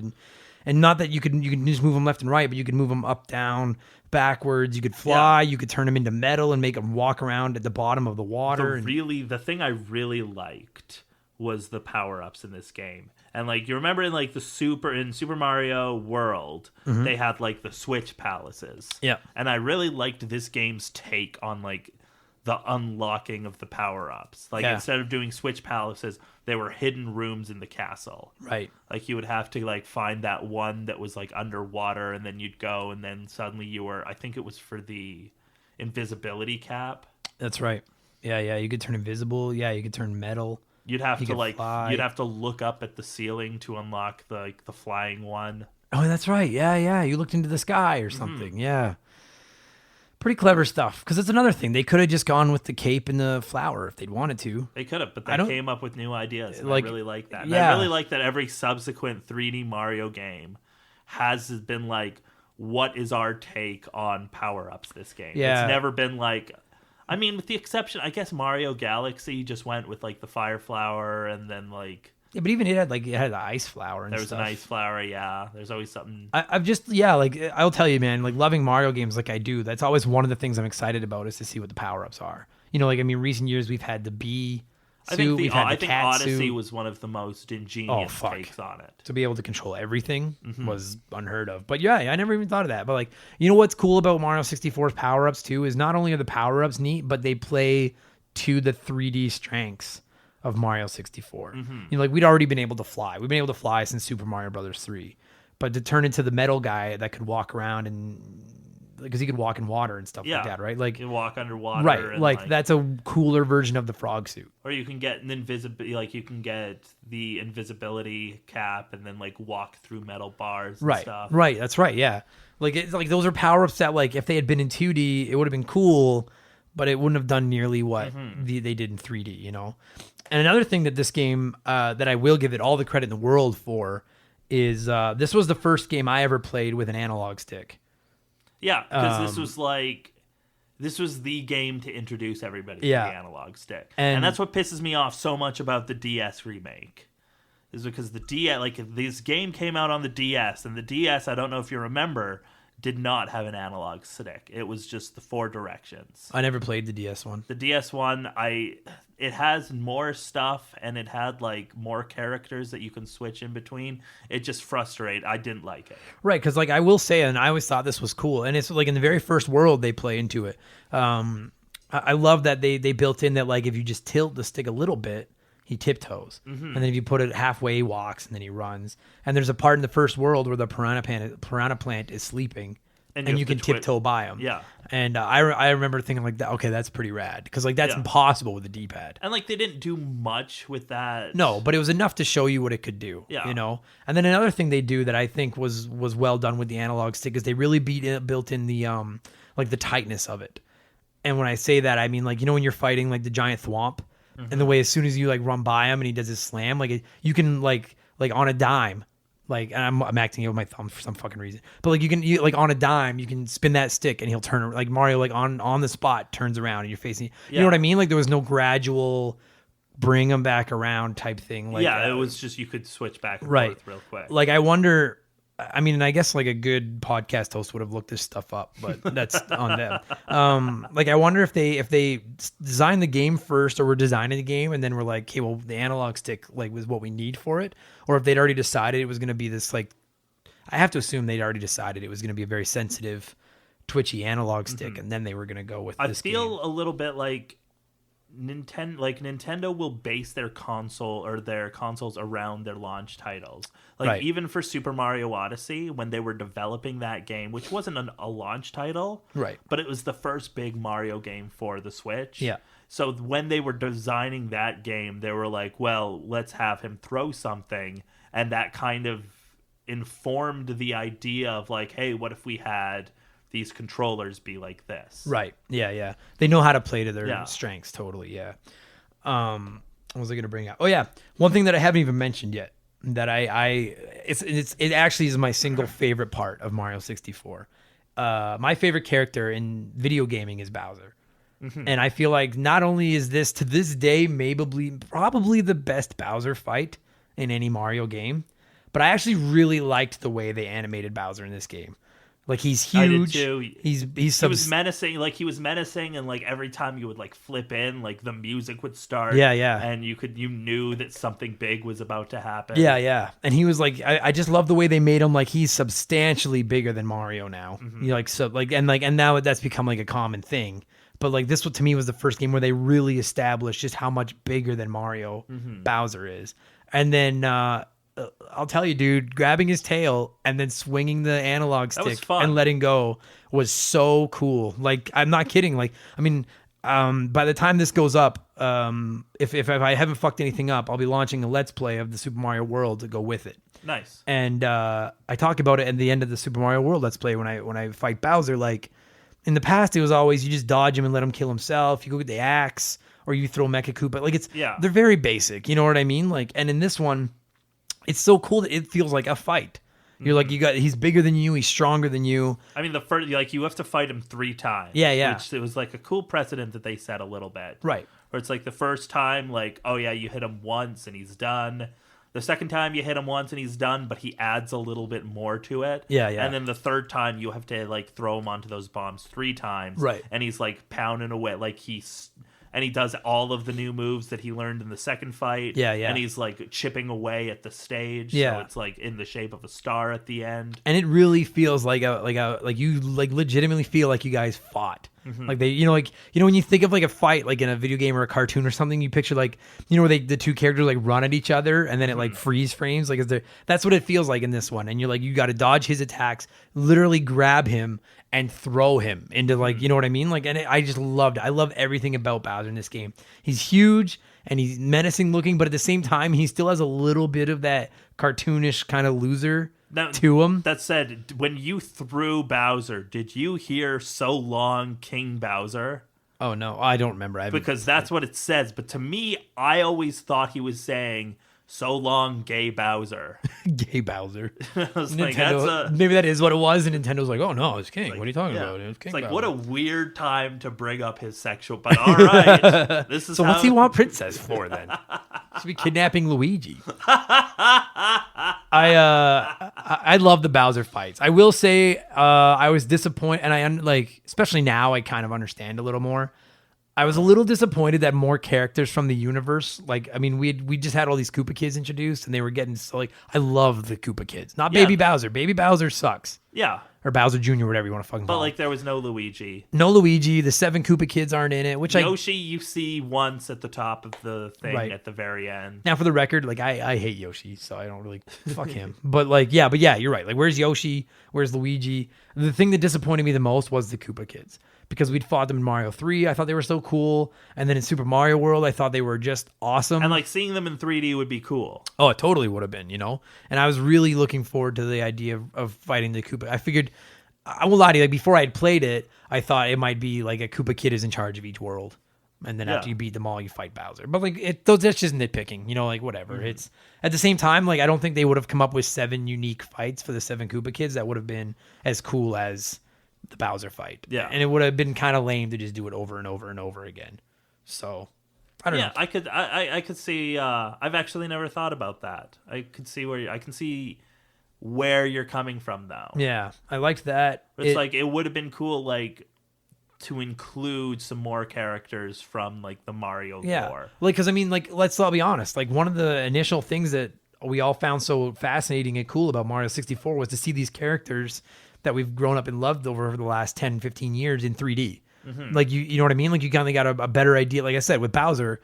and not that you could just move him left and right, but you could move him up, down, backwards. You could fly. Yeah. You could turn him into metal and make him walk around at the bottom of the water. The thing I really liked was the power-ups in this game. And like you remember in like Super Mario World, mm-hmm. they had like the Switch palaces. Yeah. And I really liked this game's take on like the unlocking of the power-ups. Like instead of doing Switch palaces, there were hidden rooms in the castle. Right. Like you would have to like find that one that was like underwater, and then you'd go, and then suddenly you were, I think it was for the invisibility cap. That's right. Yeah. You could turn invisible. Yeah, you could turn metal. You'd have to like fly. You'd have to look up at the ceiling to unlock the flying one. Oh, that's right. Yeah. You looked into the sky or something. Mm-hmm. Yeah. Pretty clever stuff, because it's another thing. They could have just gone with the cape and the flower if they'd wanted to. They could have, but they came up with new ideas. And like, I really like that. Yeah. I really like that every subsequent 3D Mario game has been like, what is our take on power-ups this game? Yeah. It's never been like, I mean, with the exception, I guess Mario Galaxy just went with like the fire flower, and then like... Yeah, but even it had the ice flower and stuff. There was stuff. an ice flower, yeah. There's always something. I'll tell you, man, like loving Mario games like I do, that's always one of the things I'm excited about is to see what the power-ups are. You know, like, I mean, recent years we've had the bee suit, I think Odyssey was one of the most ingenious takes on it. To be able to control everything was unheard of. But yeah, I never even thought of that. But like, you know what's cool about Mario 64's power-ups too is not only are the power-ups neat, but they play to the 3D strengths of Mario 64. Mm-hmm. You know, like we'd already been able to fly. We've been able to fly since Super Mario Brothers 3. But to turn into the metal guy that could walk around and because he could walk in water and stuff like that, right? Like you can walk underwater, right? And like that's a cooler version of the frog suit. Or you can get you can get the invisibility cap and then like walk through metal bars and stuff. Right, that's right. Yeah, like it's like those are power ups that like if they had been in 2D, it would have been cool, but it wouldn't have done nearly what they did in 3D. You know. And another thing that this game, that I will give it all the credit in the world for, is this was the first game I ever played with an analog stick. Yeah, because this was the game to introduce everybody to the analog stick. And that's what pisses me off so much about the DS remake. Is because the DS, like this game came out on the DS, and the DS, I don't know if you remember, did not have an analog stick. It was just the 4 directions. I never played the DS one. The DS one, it has more stuff, and it had like more characters that you can switch in between. It just frustrated. I didn't like it. Right, because like I will say, and I always thought this was cool, and it's like in the very first world they play into it. I love that they built in that like if you just tilt the stick a little bit, he tiptoes. Mm-hmm. And then if you put it halfway, he walks, and then he runs. And there's a part in the first world where the piranha plant is sleeping, and you can tiptoe by him. Yeah. And I remember thinking like that. Okay, that's pretty rad because like that's impossible with the D-pad. And like they didn't do much with that. No, but it was enough to show you what it could do. Yeah. You know. And then another thing they do that I think was well done with the analog stick is they really built in the like the tightness of it. And when I say that, I mean like you know when you're fighting like the giant thwomp. Mm-hmm. And the way as soon as you like run by him and he does his slam, like you can like on a dime, like and I'm acting with my thumb for some fucking reason, but like you like on a dime you can spin that stick and he'll turn like Mario like on the spot turns around and you're facing. You know what I mean? Like there was no gradual bring him back around type thing. Like it was just you could switch back and forth real quick. Like I wonder I mean, I guess like a good podcast host would have looked this stuff up, but that's on them. Like I wonder if they designed the game first, or were designing the game and then we're like, okay, well, the analog stick like was what we need for it, or if they'd already decided it was going to be this like. I have to assume they'd already decided it was going to be a very sensitive, twitchy analog stick, and then they were going to go with this game. I feel a little bit like Nintendo will base their console or their consoles around their launch titles. Like even for Super Mario Odyssey, when they were developing that game, which wasn't a launch title, right? But it was the first big Mario game for the Switch. Yeah. So when they were designing that game, they were like, well, let's have him throw something, and that kind of informed the idea of like, hey, what if we had these controllers be like this? Right. Yeah. They know how to play to their strengths. Totally. Yeah. What was I going to bring up? Oh yeah. One thing that I haven't even mentioned yet that it actually is my single favorite part of Mario 64. My favorite character in video gaming is Bowser. Mm-hmm. And I feel like not only is this to this day probably the best Bowser fight in any Mario game, but I actually really liked the way they animated Bowser in this game. Like he's huge. I did too. He was menacing. Like he was menacing, and like every time you would like flip in, like the music would start. Yeah. And you knew that something big was about to happen. Yeah. And he was like, I just love the way they made him. Like he's substantially bigger than Mario now. Mm-hmm. And now that's become like a common thing. But like this one to me was the first game where they really established just how much bigger than Mario Bowser is. And then I'll tell you, dude, grabbing his tail and then swinging the analog stick and letting go was so cool. Like, I'm not kidding. Like, I mean, by the time this goes up, if I haven't fucked anything up, I'll be launching a Let's Play of the Super Mario World to go with it. Nice. And I talk about it at the end of the Super Mario World Let's Play when I fight Bowser. Like, in the past, it was always you just dodge him and let him kill himself. You go get the axe or you throw Mecha Koopa. Like, they're very basic. You know what I mean? Like, and in this one, it's so cool that it feels like a fight. You're like, he's bigger than you, he's stronger than you. I mean, the first, like, you have to fight him 3 times. Yeah. Which it was like a cool precedent that they set a little bit. Right. Where it's like the first time, like, oh yeah, you hit him once and he's done. The second time you hit him once and he's done, but he adds a little bit more to it. Yeah. And then the third time you have to like throw him onto those bombs 3 times. Right. And he's like pounding away, like and he does all of the new moves that he learned in the second fight. Yeah. And he's like chipping away at the stage. Yeah. So it's like in the shape of a star at the end. And it really feels like you like legitimately feel like you guys fought. Mm-hmm. Like they, when you think of like a fight, like in a video game or a cartoon or something, you picture like, where the two characters like run at each other and then it like freeze frames. Like that's what it feels like in this one. And you're like, you got to dodge his attacks, literally grab him and throw him into like, you know what I mean? Like, and I just loved it. I love everything about Bowser in this game. He's huge and he's menacing looking, but at the same time, he still has a little bit of that cartoonish kind of loser to him. That said, when you threw Bowser, did you hear "So Long, King Bowser"? Oh no, I don't remember. Because that's what it says. But to me, I always thought he was saying "So long, gay Bowser." Gay Bowser. I was Nintendo, like, maybe that is what it was, and Nintendo's like, "Oh no, it's King. Like, what are you talking about? It's King." It's like, Bowser. What a weird time to bring up his sexual. But all right, this is. So what's he want Princess for then? Should be kidnapping Luigi. I love the Bowser fights. I will say I was disappointed, and especially now I kind of understand a little more. I was a little disappointed that more characters from the universe, we just had all these Koopa kids introduced, and they were getting I love the Koopa kids, not Baby Bowser. Baby Bowser sucks. Yeah. Or Bowser Jr., whatever you want to fucking call him. But there was no Luigi. No Luigi. The 7 Koopa kids aren't in it. Yoshi you see once at the top of the thing at the very end. Now, for the record, I hate Yoshi, so I don't really fuck him. But yeah, you're right. Like, where's Yoshi? Where's Luigi? The thing that disappointed me the most was the Koopa kids. Because we'd fought them in Mario 3. I thought they were so cool. And then in Super Mario World, I thought they were just awesome. And seeing them in 3D would be cool. Oh, it totally would have been, And I was really looking forward to the idea of fighting the Koopa. I figured, I won't lie to you, before I'd played it, I thought it might be like a Koopa kid is in charge of each world. And then after you beat them all, you fight Bowser. But that's just nitpicking, whatever. Mm-hmm. It's at the same time, I don't think they would have come up with 7 unique fights for the 7 Koopa kids that would have been as cool as the Bowser fight. Yeah. And it would have been kind of lame to just do it over and over and over again. So I don't know. I could see I've actually never thought about that. I can see where you're coming from, though. Yeah, I liked that. It's like it would have been cool, like, to include some more characters from like the Mario lore. Like, because I mean, like, let's all be honest. Like, one of the initial things that we all found so fascinating and cool about Mario 64 was to see these characters that we've grown up and loved over the last 10, 15 years in 3D. Like, you know what I mean? Like, you kind of got a better idea. Like I said, with Bowser,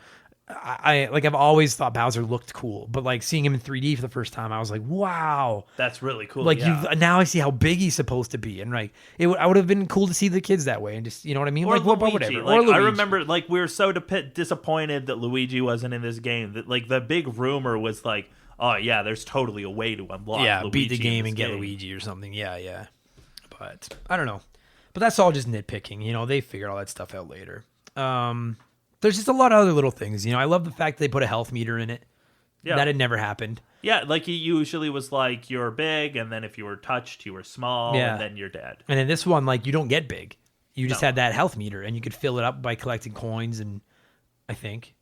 I've always thought Bowser looked cool, but like seeing him in 3D for the first time, I was like, wow, that's really cool. Like, now I see how big he's supposed to be, and like I would have been cool to see the kids that way, and just, you know what I mean? Or like, Luigi. whatever. Like, or Luigi. I remember, like, we were so disappointed that Luigi wasn't in this game. That, like, the big rumor was like, oh yeah, there's totally a way to unlock. Luigi beat the game and get Luigi or something. Yeah. But I don't know. But that's all just nitpicking. You know, they figured all that stuff out later. There's just a lot of other little things. You know, I love the fact they put a health meter in it. Yeah. That had never happened. Yeah, like it usually was like you're big, and then if you were touched, you were small, and then you're dead. And in this one, like, you don't get big. You just had that health meter, and you could fill it up by collecting coins, and I think.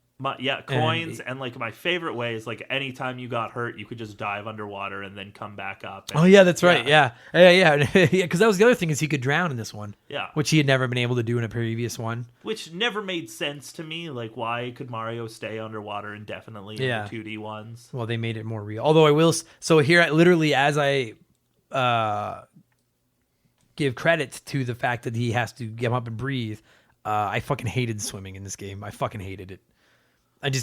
Coins, and like my favorite way is like anytime you got hurt, you could just dive underwater and then come back up. Oh yeah, that's right. Yeah. Because that was the other thing, is he could drown in this one. Yeah, which he had never been able to do in a previous one. Which never made sense to me. Like, why could Mario stay underwater indefinitely in the 2D ones? Well, they made it more real. Although I will. So here, literally, as I give credit to the fact that he has to get up and breathe, I fucking hated swimming in this game. I fucking hated it.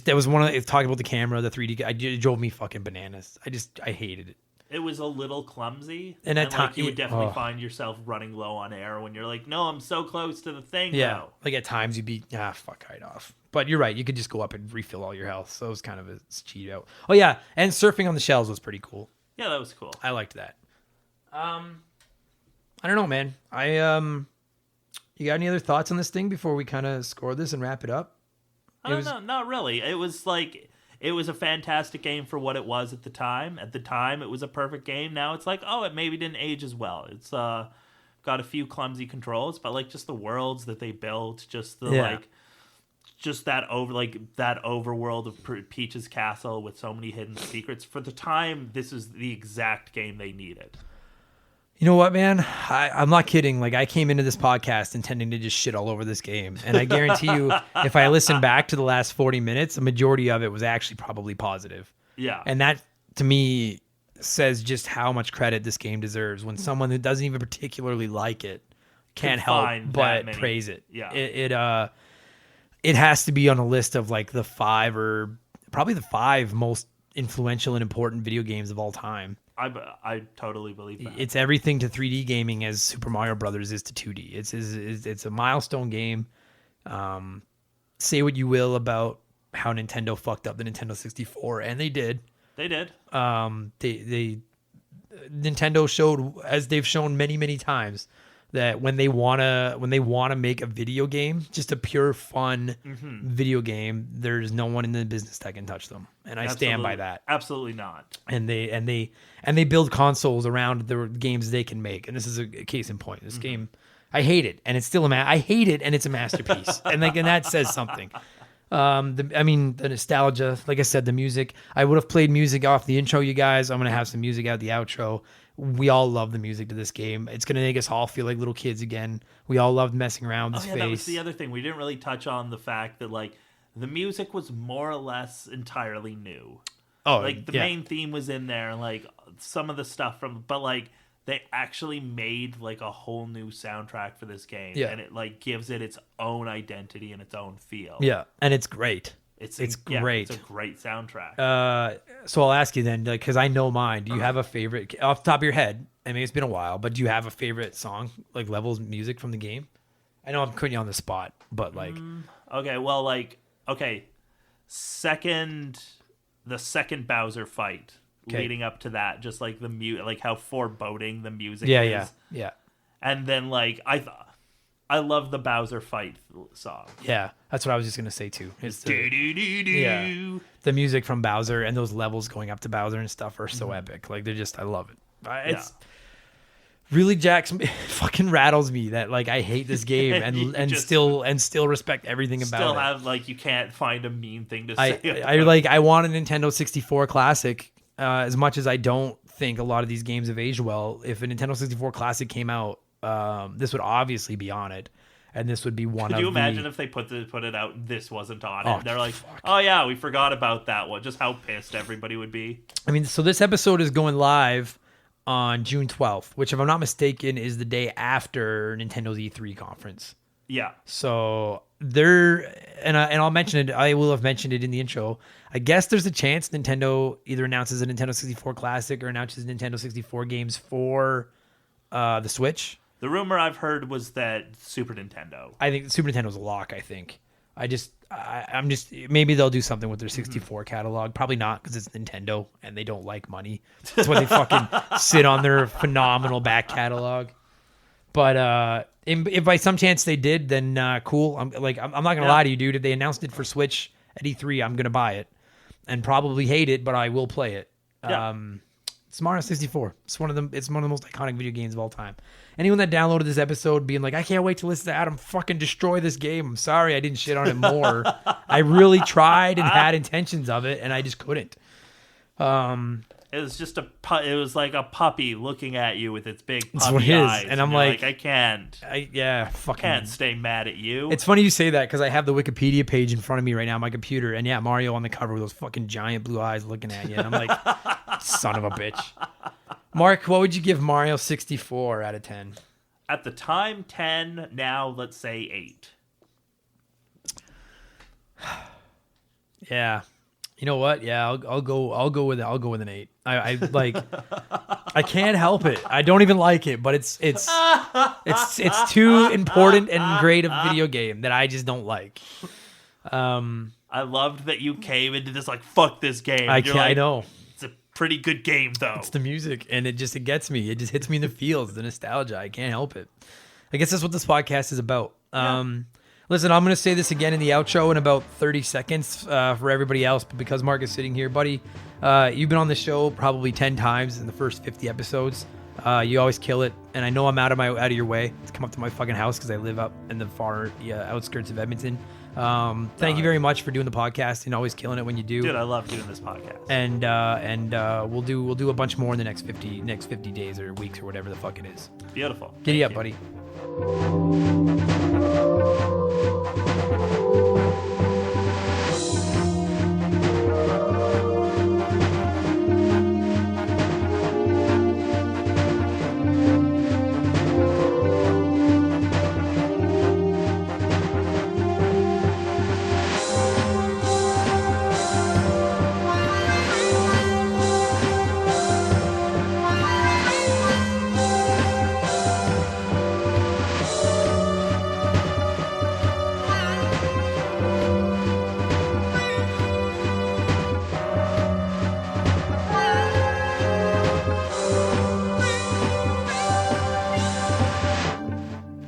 That was one of the, talking about the camera, the 3D, it drove me fucking bananas. I hated it. It was a little clumsy. And at times, you would definitely find yourself running low on air when you're like, no, I'm so close to the thing. Yeah. Now. Like at times you'd be, hide off. But you're right. You could just go up and refill all your health. So it was kind of a cheat out. Oh yeah. And surfing on the shells was pretty cool. Yeah, that was cool. I liked that. I don't know, man. You got any other thoughts on this thing before we kind of score this and wrap it up? I don't know. Not really. It was like, it was a fantastic game for what it was at the time. At the time, it was a perfect game. Now it's like, oh, it maybe didn't age as well. It's got a few clumsy controls, but like just the worlds that they built, just the like, just that overworld of Peach's castle with so many hidden secrets. For the time, this is the exact game they needed. You know what, man? I'm not kidding. Like, I came into this podcast intending to just shit all over this game. And I guarantee you, if I listen back to the last 40 minutes, the majority of it was actually probably positive. Yeah. And that, to me, says just how much credit this game deserves when someone who doesn't even particularly like it can't help but praise it. Yeah. It has to be on a list of like the 5 or probably the 5 most influential and important video games of all time. I totally believe that. It's everything to 3D gaming as Super Mario Brothers is to 2D. It's a milestone game. Say what you will about how Nintendo fucked up the Nintendo 64, and they did. They did. Nintendo showed, as they've shown many, many times, that when they wanna make a video game, just a pure fun video game, there's no one in the business that can touch them, and I stand by that. Absolutely not. And they build consoles around the games they can make, and this is a case in point. This game, I hate it, and it's still I hate it, and it's a masterpiece, and that says something. The nostalgia, like I said, the music. I would have played music off the intro, you guys. I'm gonna have some music out the outro. We all love the music to this game. It's going to make us all feel like little kids again. We all loved messing around with this face. That was the other thing. We didn't really touch on the fact that, like, the music was more or less entirely new. Oh, like, the main theme was in there, like, some of the stuff but, like, they actually made, like, a whole new soundtrack for this game. Yeah. And it, like, gives it its own identity and its own feel. Yeah, and it's great. It's great. It's a great soundtrack. So I'll ask you then, because I know mine. Do you have a favorite off the top of your head? I mean, it's been a while, but do you have a favorite song, like levels music from the game? I know I'm putting you on the spot, but like, the second Bowser fight leading up to that, just like the like how foreboding the music is. Yeah. And then like I love the Bowser fight song. Yeah, that's what I was just gonna say too. It's the music from Bowser and those levels going up to Bowser and stuff are so epic. Like I love it. It's really fucking rattles me that like I hate this game and still respect everything about it. Still have like you can't find a mean thing to say. I want a Nintendo 64 classic. As much as I don't think a lot of these games have aged well. If a Nintendo 64 Classic came out, this would obviously be on it. And this would be one of the... Could you imagine if they put it out and this wasn't on it? Oh, They're like, fuck. oh yeah, we forgot about that one. Just how pissed everybody would be. I mean, so this episode is going live on June 12th, which, if I'm not mistaken, is the day after Nintendo's E3 conference. Yeah. So I'll mention it. I will have mentioned it in the intro. I guess there's a chance Nintendo either announces a Nintendo 64 Classic or announces Nintendo 64 games for the Switch. The rumor I've heard was that Super Nintendo. I think Super Nintendo's a lock. I think. I'm just maybe they'll do something with their 64 catalog. Probably not, because it's Nintendo and they don't like money. That's why they fucking sit on their phenomenal back catalog. But if by some chance they did, then cool. I'm not gonna lie to you, dude. If they announced it for Switch at E3, I'm gonna buy it and probably hate it, but I will play it. Yeah. It's Mario 64. It's one of the most iconic video games of all time. Anyone that downloaded this episode being like, I can't wait to listen to Adam fucking destroy this game. I'm sorry I didn't shit on it more. I really tried and had intentions of it, and I just couldn't. It was just it was like a puppy looking at you with its big puppy That's what it is. eyes. And I'm like, like, I can't stay mad at you. It's funny you say that, because I have the Wikipedia page in front of me right now on my computer, and yeah, Mario on the cover with those fucking giant blue eyes looking at you. And I'm like, son of a bitch. Mark, what would you give Mario 64 out of 10? At the time, 10. Now, let's say 8. Yeah. You know what? Yeah, I'll go with it. I'll go with an 8. I like. I can't help it. I don't even like it, but it's too important and great a video game that I just don't like. I loved that you came into this like, fuck this game. I know. It's a pretty good game, though. It's the music, and it gets me. It just hits me in the feels, the nostalgia. I can't help it. I guess that's what this podcast is about. Yeah. Listen, I'm going to say this again in the outro in about 30 seconds for everybody else, but because Mark is sitting here, buddy, you've been on the show probably 10 times in the first 50 episodes. You always kill it, and I know I'm out of your way to come up to my fucking house because I live up in the far outskirts of Edmonton. Thank you very much for doing the podcast and always killing it when you do. Dude, I love doing this podcast. And we'll do a bunch more in the next 50 days or weeks or whatever the fuck it is. Beautiful. Giddy up, buddy.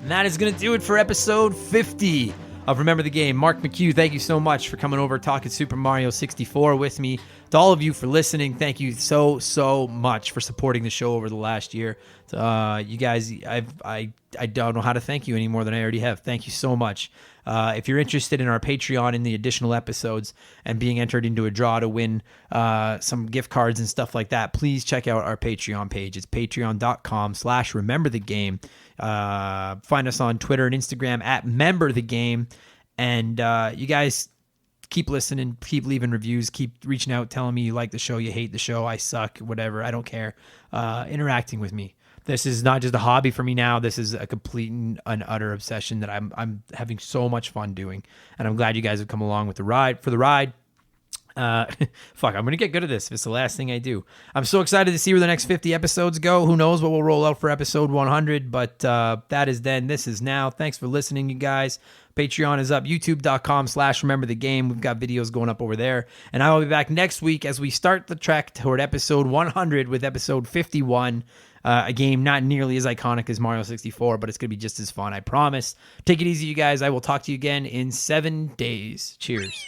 That is going to do it for episode 50 of Remember the Game. Mark McCue, thank you so much for coming over talking Super Mario 64 with me. To all of you for listening, thank you so much for supporting the show over the last year. You guys, I don't know how to thank you any more than I already have. Thank you so much. If you're interested in our Patreon in the additional episodes and being entered into a draw to win some gift cards and stuff like that, please check out our Patreon page. It's patreon.com/rememberthegame. Find us on Twitter and Instagram at memberthegame. And you guys keep listening, keep leaving reviews, keep reaching out, telling me you like the show, you hate the show, I suck, whatever. I don't care. Interacting with me. This is not just a hobby for me now. This is a complete and utter obsession that I'm having so much fun doing. And I'm glad you guys have come along with the ride. Fuck, I'm going to get good at this if it's the last thing I do. I'm so excited to see where the next 50 episodes go. Who knows what we'll roll out for episode 100, but that is then. This is now. Thanks for listening, you guys. Patreon is up, youtube.com/rememberthegame. We've got videos going up over there. And I will be back next week as we start the trek toward episode 100 with episode 51. A game not nearly as iconic as Mario 64, but it's going to be just as fun, I promise. Take it easy, you guys. I will talk to you again in 7 days. Cheers.